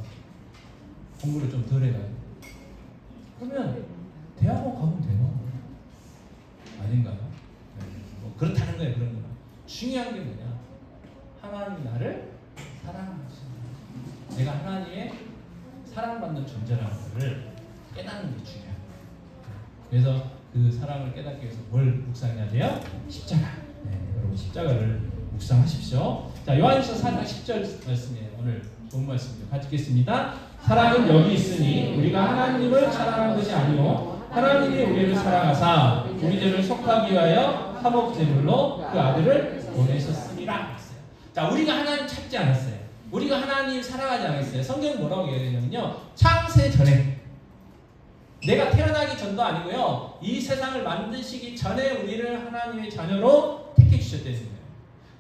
공부를 좀 덜 해가지고. 그러면 대학원 가면 돼요. 아닌가요? 네. 뭐 그렇다는 거예요. 그런 거는. 중요한 게 뭐냐? 하나님이 나를 사랑하시는 내가 하나님의 사랑받는 존재라는 것을 깨닫는 게 중요해요. 그래서 그 사랑을 깨닫기 위해서 뭘 묵상해야 돼요? 십자가. 네, 여러분 십자가를 묵상하십시오. 자, 요한일서 4장 10절 말씀이에요. 오늘 좋은 말씀이죠. 같이 읽겠습니다. 사랑은 여기 있으니 우리가 하나님을 사랑한 것이 아니요 하나님이 우리를 사랑하사 우리 죄를 속하기 위하여 화목제물로 그 아들을 보내셨습니다. 자, 우리가 하나님 찾지 않았어요. 우리가 하나님 사랑하지 않았어요. 성경은 뭐라고 얘기하냐면요. 창세 전에 내가 태어나기 전도 아니고요. 이 세상을 만드시기 전에 우리를 하나님의 자녀로 택해 주셨다는 거예요.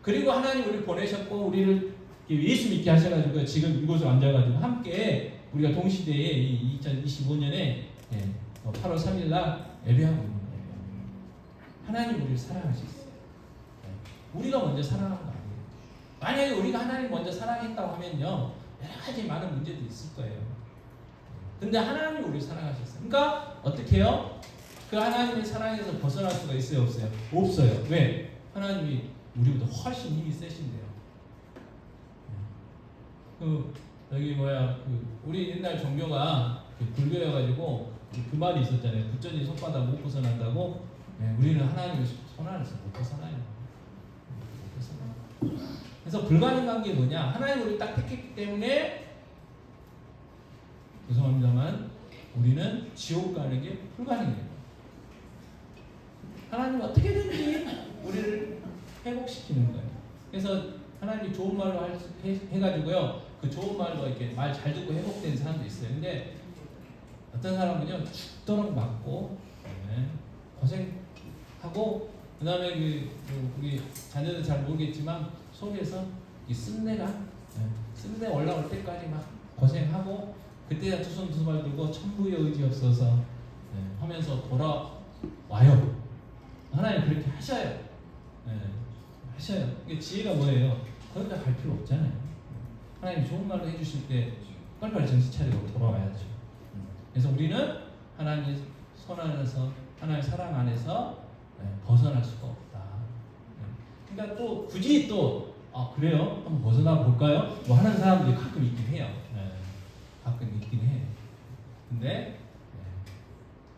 그리고 하나님 우리를 보내셨고 우리를 예수 믿게 하셔가지고 지금 이곳에 앉아가지고 함께 우리가 동시대에 2025년에 8월 3일 날 예배하고 있는 거예요. 하나님 우리를 사랑하셨어요. 우리가 먼저 사랑한 거 아니에요. 만약에 우리가 하나님 먼저 사랑했다고 하면요. 여러 가지 많은 문제도 있을 거예요. 근데 하나님이 우리를 사랑하셨어요. 그러니까 어떻게 해요? 그 하나님의 사랑에서 벗어날 수가 있어요? 없어요? 없어요. 왜? 하나님이 우리보다 훨씬 힘이 세신데요. 여기 우리 옛날 종교가 불교여가지고 그 말이 있었잖아요. 부처님 손바닥 못 벗어난다고. 우리는 하나님의 손 안에서 못 벗어나요. 그래서 불가능한 게 뭐냐? 하나님 우리를 딱 택했기 때문에 죄송합니다만 우리는 지옥 가는 게 불가능해요. 하나님 어떻게든지 우리를 회복시키는 거예요. 그래서 하나님이 좋은 말로 해가지고요. 그 좋은 말로 이렇게 말 잘 듣고 회복된 사람도 있어요. 근데 어떤 사람은요 죽도록 맞고 고생하고 그 다음에 우리 자녀들 잘 모르겠지만 속에서 이 쓴내가 쓴내 올라올 때까지 막 고생하고 그때야 두 손 두 발 들고 천부의 의지 없어서 하면서 돌아와요. 하나님 그렇게 하셔요. 하셔요. 이게 지혜가 뭐예요? 거기까지 갈 필요 없잖아요. 하나님 좋은 말로 해주실 때 빨리빨리 정신 차리고 돌아와야죠. 그래서 우리는 하나님 손 안에서 하나님의 사랑 안에서 벗어날 수가 없다. 그러니까 또 굳이 또 그래요? 한번 벗어나 볼까요? 뭐 하는 사람들이 가끔 있긴 해요. 가끔 있긴 해. 근데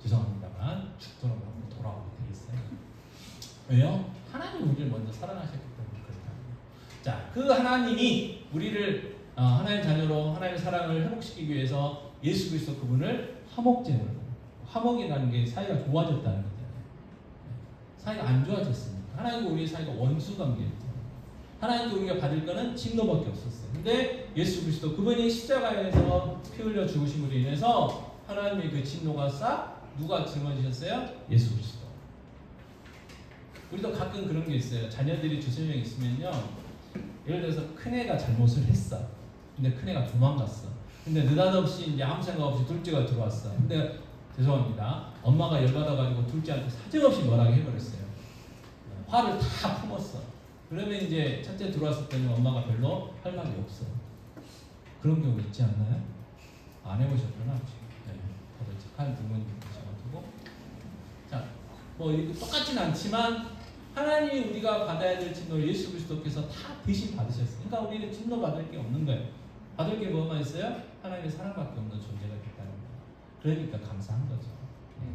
죄송합니다만 죽도록 하고 돌아오게 되겠어요. 왜요? 하나님 우리를 먼저 사랑하셨기 때문에 그렇다. 자, 그 하나님이 우리를 하나님의 자녀로 하나님의 사랑을 회복시키기 위해서 예수 그리스도 그분을 화목제물로 화목이라는 게 사이가 좋아졌다는 거잖아요. 사이가 안 좋아졌습니다. 하나님과 우리의 사이가 원수 관계였죠. 하나님께 우리가 받을 거는 진노밖에 없었어요. 근데 예수 그리스도 그분이 십자가에서 피 흘려 죽으심으로 인해서 하나님의 그 진노가 싹 누가 짊어지셨어요? 예수 그리스도. 우리도 가끔 그런 게 있어요. 자녀들이 두세 명 있으면요. 예를 들어서 큰애가 잘못을 했어. 근데 큰애가 도망갔어. 근데 느닷없이 이제 아무 생각 없이 둘째가 들어왔어. 근데 죄송합니다. 엄마가 열받아가지고 둘째한테 사정없이 뭐라고 해버렸어요. 화를 다 품었어. 그러면 이제 첫째 들어왔을 때는 엄마가 별로 할 말이 없어. 그런 경우 있지 않나요? 안 해보셨구나. 네. 다들 착한 부모님 계셔가지고. 자, 뭐 이렇게 똑같진 않지만 하나님이 우리가 받아야 될 진노를 예수 그리스도께서 다 대신 받으셨어요. 그러니까 우리는 진노 받을 게 없는 거예요. 받을 게 뭐만 있어요? 하나님의 사랑밖에 없는 존재가 됐다는 거예요. 그러니까 감사한 거죠. 네.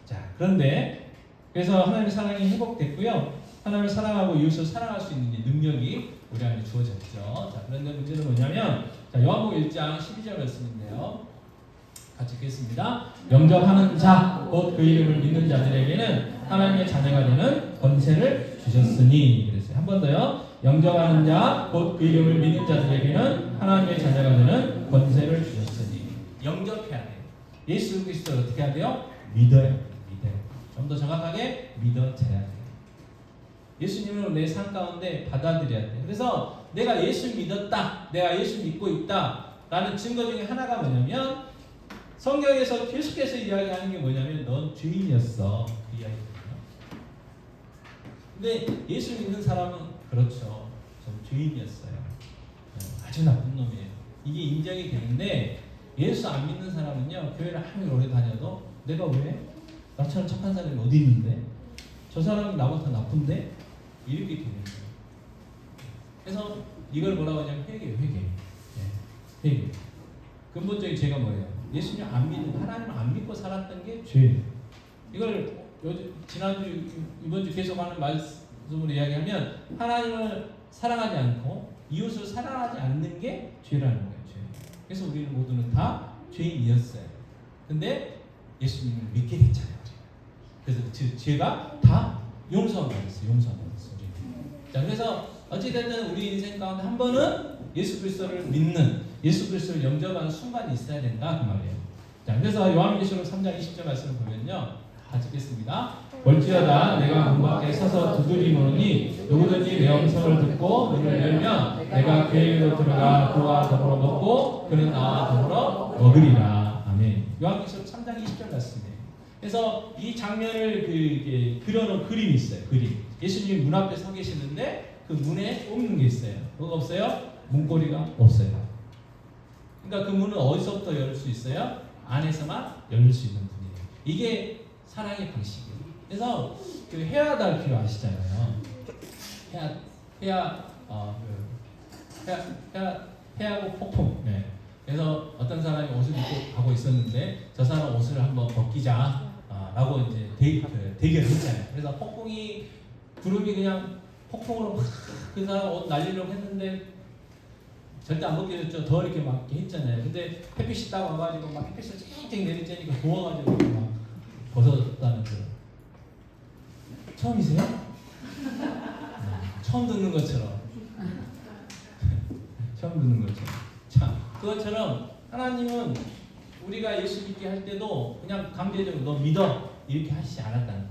자, 그런데 그래서 하나님의 사랑이 회복됐고요. 하나님을 사랑하고 이웃을 사랑할 수 있는 능력이 우리 안에 주어졌죠. 자, 그런데 문제는 뭐냐면, 자, 요한복음 1장 12절 말씀인데요. 같이 읽겠습니다. 영접하는 자, 곧 그 이름을 믿는 자들에게는 하나님의 자녀가 되는 권세를 주셨으니. 그랬어요. 한 번 더요. 영접하는 자, 곧 그 이름을 믿는 자들에게는 하나님의 자녀가 되는 권세를 주셨으니. 영접해야 돼요. 예수 그리스도를 어떻게 해야 돼요? 믿어야 돼요. 믿어요. 좀 더 정확하게 믿어져야 돼요. 예수님을 내 삶 가운데 받아들여야 돼. 그래서 내가 예수 믿었다, 내가 예수 믿고 있다라는 증거 중에 하나가 뭐냐면 성경에서 계속해서 이야기하는 게 뭐냐면 넌 죄인이었어. 그 이야기거든요. 근데 예수 믿는 사람은 그렇죠. 전 죄인이었어요. 아주 나쁜 놈이에요. 이게 인정이 되는데 예수 안 믿는 사람은요, 교회를 아무리 오래 다녀도 내가 왜? 나처럼 착한 사람이 어디 있는데? 저 사람은 나보다 나쁜데? 이렇게 되는 거예요. 그래서 이걸 뭐라고 하냐면 회개예요. 회개. 네. 회개. 근본적인 죄가 뭐예요? 예수님 안 믿는, 하나님을 안 믿고 살았던 게 죄예요. 이걸 지난주, 이번주 계속 하는 말씀으로 이야기하면 하나님을 사랑하지 않고 이웃을 사랑하지 않는 게 죄라는 거예요. 죄. 그래서 우리는 모두는 다 죄인이었어요. 근데 예수님을 믿게 됐잖아요. 그래서 죄가 다 용서받았어요. 용서받았어요. 자, 그래서 어찌됐든 우리 인생 가운데 한 번은 예수 그리스도를 믿는, 예수 그리스도를 영접하는 순간이 있어야 된다 그 말이에요. 자, 그래서 요한계시록 3장 20절 말씀을 보면요, 같이 읽겠습니다. 볼지어다 내가 문 밖에 서서 두드리노니 누구든지 내 음성을 듣고 문을 열면 내가 그에게로 들어가 그와 더불어 먹고 그는 나와 더불어 먹으리라. 아멘. 요한계시록 3장 20절 말씀이에요. 그래서 이 장면을 그려놓은 그림이 있어요. 그림. 예수님이 문 앞에 서 계시는데 그 문에 꼽는 게 있어요. 뭐가 없어요? 문고리가 없어요. 그러니까 그 문은 어디서부터 열 수 있어요? 안에서만 열릴 수 있는 문이에요. 이게 사랑의 방식이에요. 그래서 그 헤아달필요 아시잖아요. 헤하고 폭풍. 네. 그래서 어떤 사람이 옷을 입고 가고 있었는데 저 사람 옷을 한번 벗기자 라고 이제 대결을 했잖아요. 그래서 폭풍이 구름이 그냥 폭풍으로 막 그 사람 옷 날리려고 했는데 절대 안 벗겨졌죠. 더 이렇게 막 했잖아요. 근데 햇빛이 딱 와가지고 막 햇빛을 쨍쨍 내리쬐니까 부어가지고 막 벗어졌다는 거. 처음이세요? 처음 듣는 것처럼. 처음 듣는 것처럼. 자, 그것처럼 하나님은 우리가 예수 믿게 할 때도 그냥 강제적으로 너 믿어 이렇게 하시지 않았다는 거예요.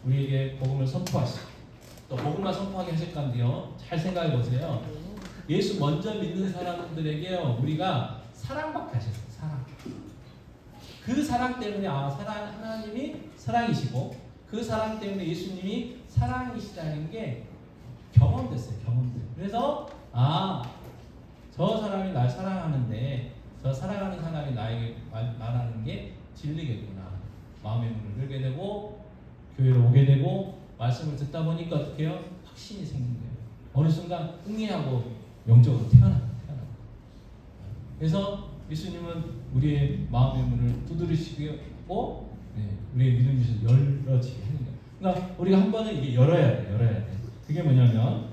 우리에게 복음을 선포하시고 또 복음만 선포하게 하실 건데요. 잘 생각해 보세요. 예수 먼저 믿는 사람들에게요, 우리가 사랑받게 하셨어요. 사랑. 그 사랑 때문에 하나님이 사랑이시고 그 사랑 때문에 예수님이 사랑이시다는 게 경험됐어요. 경험돼요. 그래서 저 사람이 날 사랑하는데 저 사랑하는 사람이 나에게 말하는 게 진리겠구나. 마음의 문을 열게 되고 교회로 오게 되고 말씀을 듣다 보니까 어떻게 해요? 확신이 생긴 거예요. 어느 순간 흥미하고 영적으로 태어나고. 그래서 예수님은 우리의 마음의 문을 두드리시고 우리의 믿음 주셔서 열어지게 하는 거예요. 그러니까 우리가 한 번은 이게 열어야 돼. 그게 뭐냐면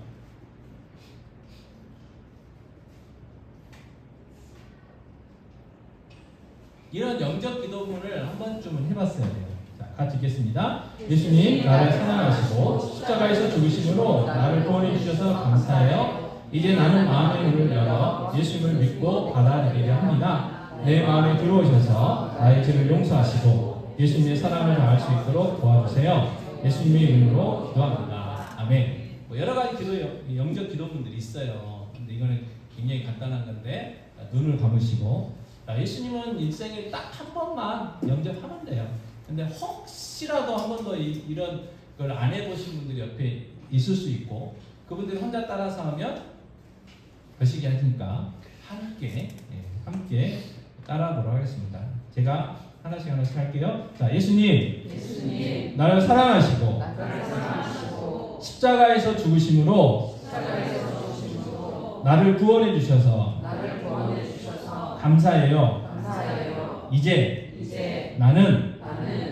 이런 영적 기도문을 한 번쯤은 해봤어야 돼요. 자, 같이 읽겠습니다. 예수님 나를 사랑하시고 십자가에서 죽으심으로 나를 구원해 주셔서 감사해요. 이제 나는 마음의 문을 열어 예수님을 믿고 받아들이려 합니다. 내 마음에 들어오셔서 나의 죄를 용서하시고 예수님의 사랑을 다할 수 있도록 도와주세요. 예수님의 이름으로 기도합니다. 아멘. 뭐 여러 가지 영적 기도문들이 있어요. 근데 이거는 굉장히 간단한 건데 눈을 감으시고 예수님은 인생에 딱 한 번만 영접하면 돼요. 근데 혹시라도 한 번도 이런 걸 안 해보신 분들이 옆에 있을 수 있고 그분들이 혼자 따라서 하면 거시기 하니까 함께 따라하도록 하겠습니다. 제가 하나씩 할게요. 자, 예수님 나를 사랑하시고 십자가에서 죽으심으로 나를 구원해 주셔서 감사해요. 이제 나는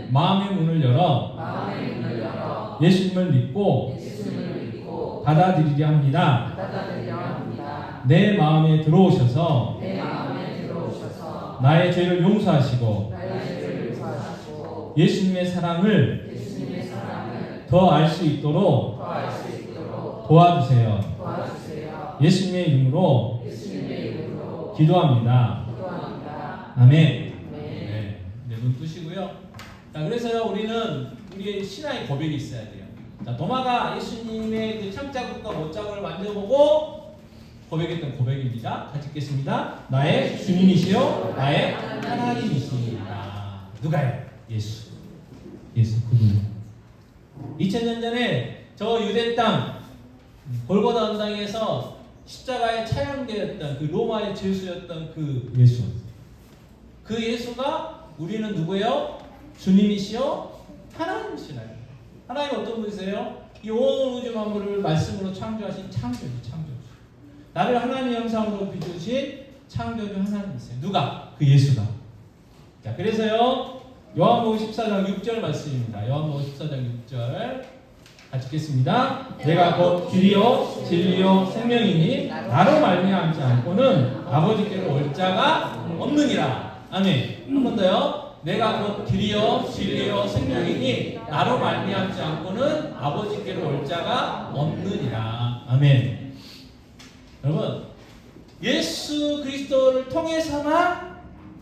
마음의 문을 열어 예수님을 믿고 받아들이려 합니다. 내 마음에 들어오셔서 나의 죄를 용서하시고 예수님의 사랑을 더 알 수 있도록 도와주세요. 예수님의 이름으로 기도합니다. 아멘. 네, 눈 뜨시고요. 자, 그래서요 우리의 신앙의 고백이 있어야 돼요. 자, 도마가 예수님의 그 창자국과 못장을 만져보고 고백했던 고백입니다. 같이 읽겠습니다. 나의 주님이시요 나의 하나님이시다. 누가요? 예수 그분. 2000년 전에 저 유대 땅 골고다 언당에서 십자가에 차양되었던 그 로마의 죄수였던 그 예수. 그 예수가 우리는 누구예요? 주님이시요 하나님이시나요? 하나님 어떤 분이세요? 이 온 우주 만물을 말씀으로 창조하신 창조주. 나를 하나님의 형상으로 빚으신 창조주 하나님이세요. 누가? 그 예수가. 자, 그래서요 요한복음 14장 6절 말씀입니다. 요한복음 14장 6절 같이 읽겠습니다. 내가 곧 길이요 진리요 생명이니 나로 말미암지 않고는 아버지께로 올 자가 없느니라. 아멘. 한 번 더요. 내가 곧 길이요 진리요 생명이니 나로 말미암지 않고는 아버지께로 올 자가 없느니라. 아멘. 여러분, 예수 그리스도를 통해서만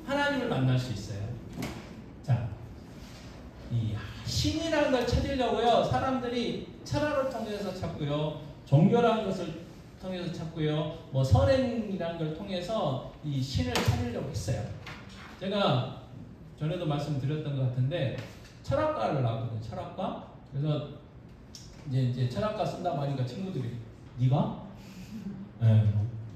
하나님을 만날 수 있어요. 자, 이 신이라는 걸 찾으려고요 사람들이 철학을 통해서 찾고요, 종교라는 것을 통해서 찾고요, 뭐 선행이라는 걸 통해서 이 신을 찾으려고 했어요. 제가 전에도 말씀드렸던 것 같은데 철학과를 나왔거든요. 철학과. 그래서 이제 철학과 쓴다고 하니까 친구들이 네가? 네,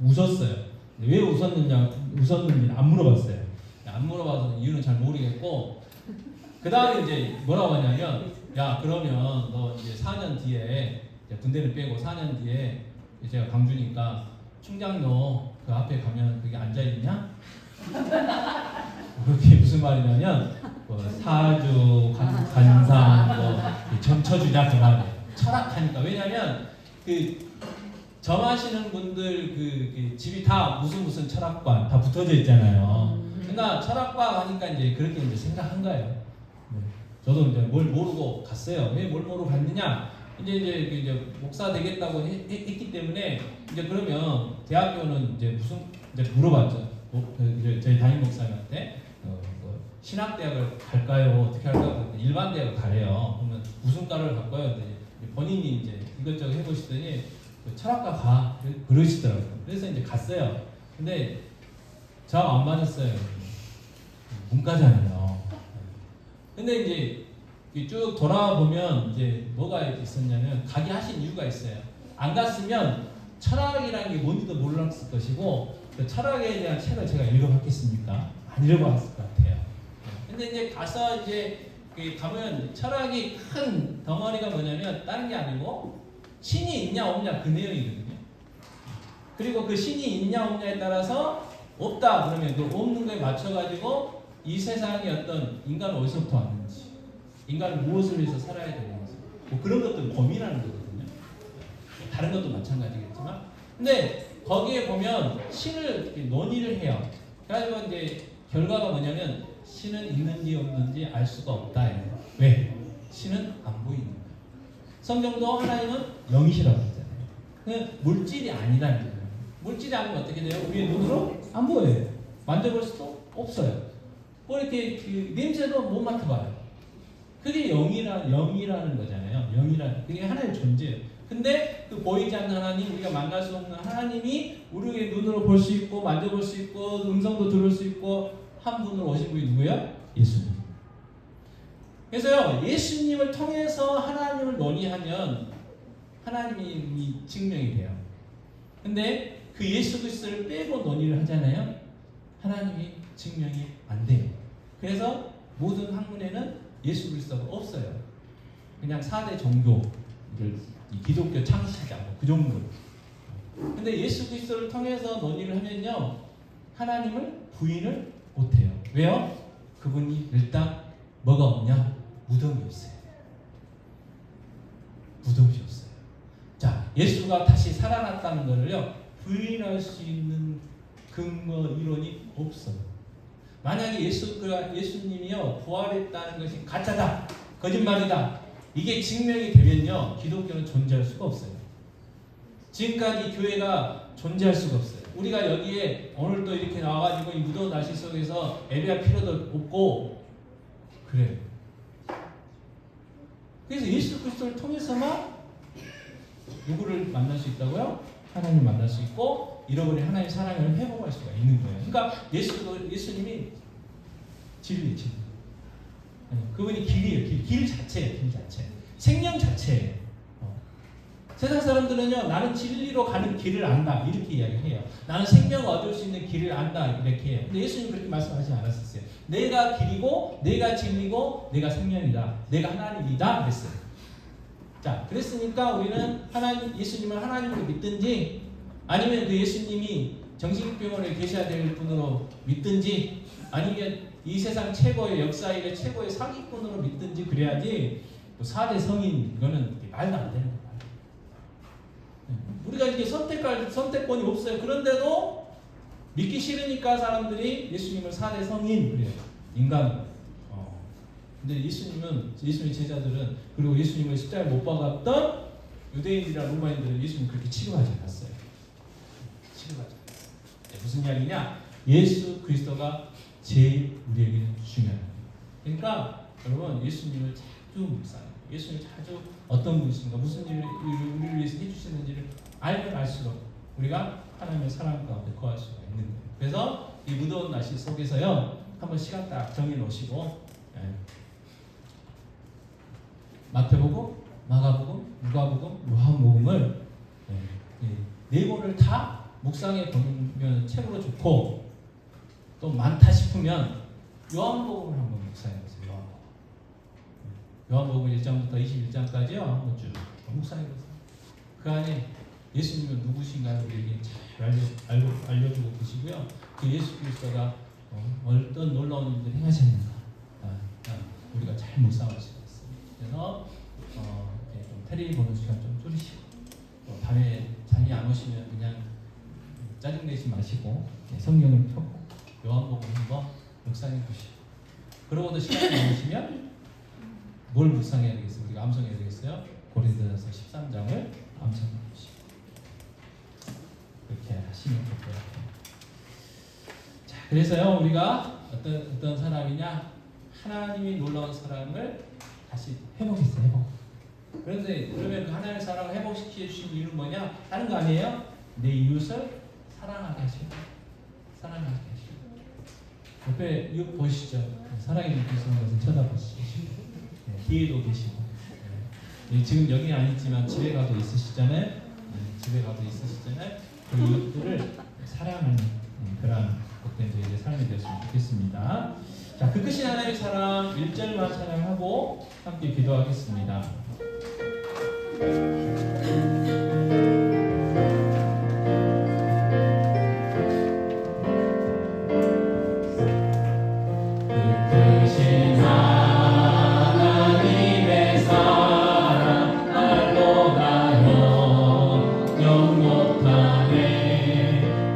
웃었어요. 왜 웃었는지 안 물어봤어요. 안 물어봐서 이유는 잘 모르겠고, 그 다음에 이제 뭐라고 하냐면, 야, 그러면 너 이제 4년 뒤에, 군대를 빼고 4년 뒤에 제가 강주니까 충장로 그 앞에 가면 그게 앉아있냐? 그게 무슨 말이냐면, 뭐 사주, 관상, 뭐 점쳐주냐 그 말이에요. 철학하니까. 왜냐면 점하시는 분들 그 집이 다 무슨 철학과 다 붙어져 있잖아요. 그러니까 철학과 가니까 이제 그렇게 이제 생각한 거예요. 네. 저도 이제 뭘 모르고 갔어요. 왜 뭘 모르고 갔느냐? 이제 목사 되겠다고 했기 때문에 이제 그러면 대학교는 이제 물어봤죠. 저희 담임 목사님한테 신학대학을 갈까요? 어떻게 할까요? 일반 대학을 가래요. 그러면 무슨 과를 갈까요? 본인이 이제 이것저것 해보시더니 철학과 가 그러시더라고요. 그래서 이제 갔어요. 근데 저 안 맞았어요. 문과잖아요. 근데 이제 쭉 돌아보면 이제 뭐가 있었냐면 가게 하신 이유가 있어요. 안 갔으면 철학이라는 게 뭔지도 몰랐을 것이고 그 철학에 대한 책을 제가 읽어봤겠습니까? 안 읽어봤을 것 같아요. 근데 이제 가서 이제 가면 철학이 큰 덩어리가 뭐냐면 다른 게 아니고 신이 있냐 없냐 그 내용이거든요. 그리고 그 신이 있냐 없냐에 따라서 없다 그러면 그 없는 거에 맞춰가지고 이 세상의 어떤 인간은 어디서부터 왔는지, 인간은 무엇을 위해서 살아야 되는지, 뭐 그런 것들 고민하는 거거든요. 다른 것도 마찬가지겠지만, 근데 거기에 보면 신을 논의를 해요. 그래가지고 이제 결과가 뭐냐면 신은 있는지 없는지 알 수가 없다. 왜? 신은 안 보이는 거예요. 성경도 하나님은 영이시라고 했잖아요. 그냥 물질이 아니라는 거예요. 물질이 아니면 어떻게 돼요? 우리의 눈으로 안 보여요. 만져볼 수도 없어요. 뭐 이렇게 그 냄새도 못 맡아봐요. 그게 영이라는 거잖아요. 그게 하나의 존재예요. 근데 그 보이지 않는 하나님, 우리가 만날 수 없는 하나님이 우리의 눈으로 볼 수 있고 만져볼 수 있고 음성도 들을 수 있고 한 분으로 오신 분이 누구예요? 예수님. 그래서요, 예수님을 통해서 하나님을 논의하면 하나님이 증명이 돼요. 근데 그 예수 그리스도를 빼고 논의를 하잖아요. 하나님이 증명이 안 돼요. 그래서 모든 학문에는 예수 그리스도가 없어요. 그냥 4대 종교를 기독교 창시자 그 정도. 근데 예수 그리스도를 통해서 논의를 하면요, 하나님을 부인을 못해요. 왜요? 그분이 일단 뭐가 없냐? 무덤이 없어요. 무덤이 없어요. 자, 예수가 다시 살아났다는 것을요, 부인할 수 있는 근거 이론이 없어요. 만약에 예수님이요 부활했다는 것이 가짜다, 거짓말이다, 이게 증명이 되면요, 기독교는 존재할 수가 없어요. 지금까지 교회가 존재할 수가 없어요. 우리가 여기에 오늘 또 이렇게 나와가지고 이 무더운 날씨 속에서 예배할 필요도 없고 그래요. 그래서 예수 그리스도를 통해서만 누구를 만날 수 있다고요? 하나님 만날 수 있고 잃어버린 하나님의 사랑을 회복할 수가 있는 거예요. 그러니까 예수님이 진리. 그분이 길이에요. 길 자체예요. 길 자체. 생명 자체예요. 세상 사람들은요, 나는 진리로 가는 길을 안다 이렇게 이야기해요. 나는 생명을 얻을 수 있는 길을 안다 이렇게 해요. 근데 예수님 그렇게 말씀하지 않았었어요. 내가 길이고 내가 진리고 내가 생명이다. 내가 하나님이다 그랬어요. 자, 그랬으니까 우리는 예수님을 하나님으로 믿든지 아니면 그 예수님이 정신병원에 계셔야 될 분으로 믿든지 아니면 이 세상 최고의 역사일의 최고의 사기꾼으로 믿든지 그래야지 4대 성인 이거는 말도 안 되는 거예요. 우리가 이렇게 선택권이 없어요. 그런데도 믿기 싫으니까 사람들이 예수님을 4대 성인 그래요. 인간. 근데 예수님의 제자들은, 그리고 예수님을 십자가에 못 박았던 유대인이나 로마인들은 예수님 그렇게 취급하지 않았어요. 취급하지 않았어요. 무슨 이야기냐? 예수 그리스도가 제일 우리에게는 중요합니다. 그러니까 여러분, 예수님을 자주 묵상해요. 예수님이 자주 어떤 분이신가, 무슨 일을 우리를 위해서 해주시는지를 알면 알수록 우리가 하나님의 사랑 가운데 거할 수가 있는 거예요. 그래서 이 무더운 날씨 속에서요, 한번 시간 딱 정해 놓으시고, 마태복음, 마가복음, 누가복음, 요한복음을 네 권을 다 묵상해 보면 책으로 좋고, 또 많다 싶으면 요한복음을 한번 묵상해 보세요. 요한복음 1장부터 21장까지요. 한번 쭉 묵상해 보세요. 그 안에 예수님은 누구신가요? 우리에게 잘 알려주고 계시고요. 그 예수 그리스도가 어떤 놀라운 일을 행하셨는가 우리가 잘 묵상할 수가 있습니다. 그래서 좀 텔레비 보는 시간 좀 줄이시고, 또 밤에 잠이 안 오시면 그냥 짜증내지 마시고 성경을 펴고 요한복음 한번 묵상해 보시고, 그러고도 시간이 남으시면 뭘 묵상해야 되겠어요? 우리가 암송해야 되겠어요? 고린도전서 13장을 암송해 보시고 그렇게 하시면 될 것 같아요. 자, 그래서요, 우리가 어떤 사람이냐? 하나님이 놀라운 사랑을 다시 회복했어요. 회복. 그러면 그 하나님의 사랑을 회복시켜 주신 이유는 뭐냐? 다른 거 아니에요? 내 이웃을 사랑하게 하시고, 사랑하게 하시고. 옆에 이웃 보시죠. 사랑의 눈빛으로 것을 쳐다보시죠. 뒤에도 계시고. 지금 여기는 아니지만 집에 가도 있으시잖아요. 집에 가도 있으시잖아요. 그 이웃들을 사랑하는 그런 복된 저희의 삶이 되었으면 좋겠습니다. 자, 그 크신 하나님의 사랑 1절만 찬양하고 함께 기도하겠습니다.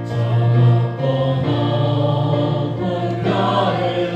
저 높고 높은 별을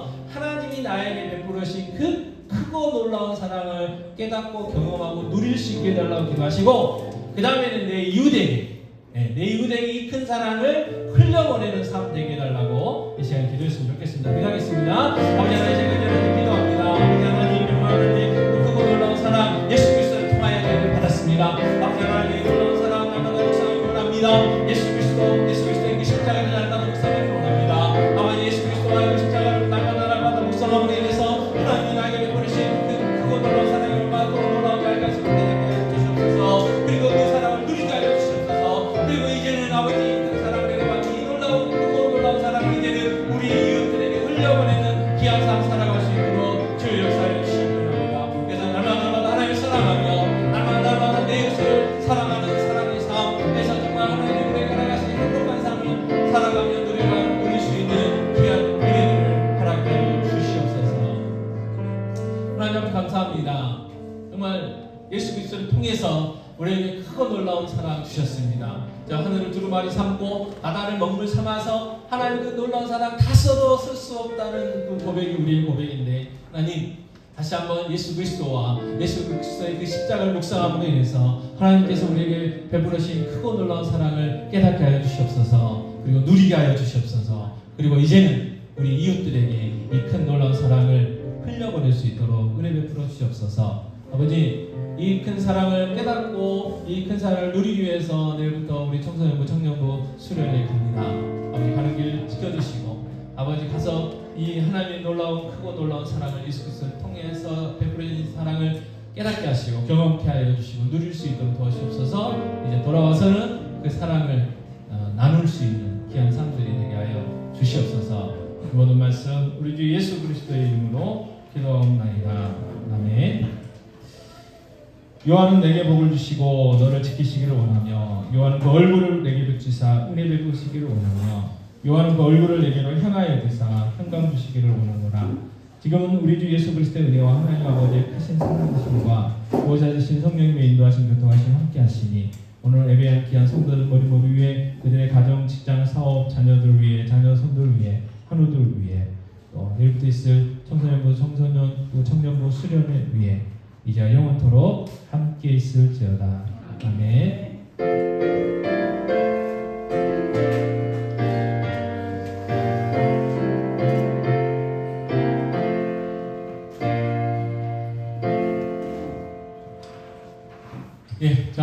통해서 하나님이 나에게 베풀으신 그 크고 놀라운 사랑을 깨닫고 경험하고 누릴 수 있게 해달라고 기도하시고, 그 다음에는 내 이웃에게, 내 이웃에게 이 큰 사랑을 흘려보내는 삶 되게 해달라고 이 시간 기도했으면 좋겠습니다. 기도하겠습니다. 아버지 하나님, 제가 이제는 기도합니다. 아버지 하나님, 하나님, 그 크고 놀라운 사랑 예수 그리스도를 통하여 은혜를 받았습니다. 아버지 하나님, 놀라운 사랑 날마다 묵상하기 원합니다. 예수 그리스도의 그 십자가를 날마다 묵상하기 원합니다. 아버지 예수 그리스도와 그 십자가를 날마다 묵상함으로 인해서 하나님이 나에게 베푸신 그 크고 놀라운 사랑이 얼마나 놀라운지 알까지 깨닫게 하여 주시옵소서. 그리고 그 사랑을 누리게 하여 주시옵소서. 그리고 이제는 아버지 그 사랑 내려받는 이 놀라운 크고 놀라운 사랑을 이제는 우리 이웃들에게 흘려보내는 귀한 삶 살아갈 수 있도록 주의 역사를 주시기 바랍니다. 그래서 날마다 하나님을 사랑하며 날마다 내 이웃을 사랑하는 사랑의 삶에서 정말 하나님의 나라가신 행복한 삶을 살아가며 누릴 수 있는 귀한 은혜를 허락하여 주시옵소서. 하나님 앞에 감사합니다. 정말 예수 그리스도를 통해서 우리에게 크고 놀라운 사랑 주셨습니다. 자, 하늘을 두루마리 삼고 바다를 먹물 삼아서 하나님 그 놀라운 사랑 다 써도 쓸 수 없다는 그 고백이 우리의 고백인데, 하나님 다시 한번 예수 그리스도와 예수 그리스도의 그 십자가를 묵상함으로 인해서 하나님께서 우리에게 베풀으신 크고 놀라운 사랑을 깨닫게 하여 주시옵소서. 그리고 누리게 하여 주시옵소서. 그리고 이제는 우리 이웃들에게 이 큰 놀라운 사랑을 흘려보낼 수 있도록 은혜 베풀어 주시옵소서. 아버지, 이 큰 사랑을 깨닫고 이 큰 사랑을 누리기 위해서 내일부터 우리 청소년부 청년부 수련회 갑니다. 아버지, 가는 길 지켜주시고, 아버지 가서 이 하나님의 놀라운 크고 놀라운 사랑을 예수 그리스도를 통해서 베풀어진 사랑을 깨닫게 하시고 경험케 하여 주시고 누릴 수 있도록 도와주시옵소서. 이제 돌아와서는 그 사랑을 나눌 수 있는 귀한 사람들이 되게 하여 주시옵소서. 그 모든 말씀 우리 주 예수 그리스도의 이름으로 기도하옵나이다. 아멘. 요한은 내게 복을 주시고 너를 지키시기를 원하며, 요한은 그 얼굴을 내게 비추사 은혜 베푸시기를 원하며, 요한은 그 얼굴을 내게로 향하여 드사 평강 주시기를 원하노라. 지금은 우리 주 예수 그리스도의 은혜와 하나님 아버지의 크신 사랑하심과 보호자 되신 성령님의 인도하심 교통하심 함께 하시니, 오늘 예배한 귀한 성도들 머리 위에 그들의 가정, 직장, 사업, 자녀들 위해, 자녀 손들 위해, 한우들 위해, 또 내일부터 있을 청소년부, 청소년부, 청년부 수련회 위해 이제 영원토록 함께 있을지어다. 아멘.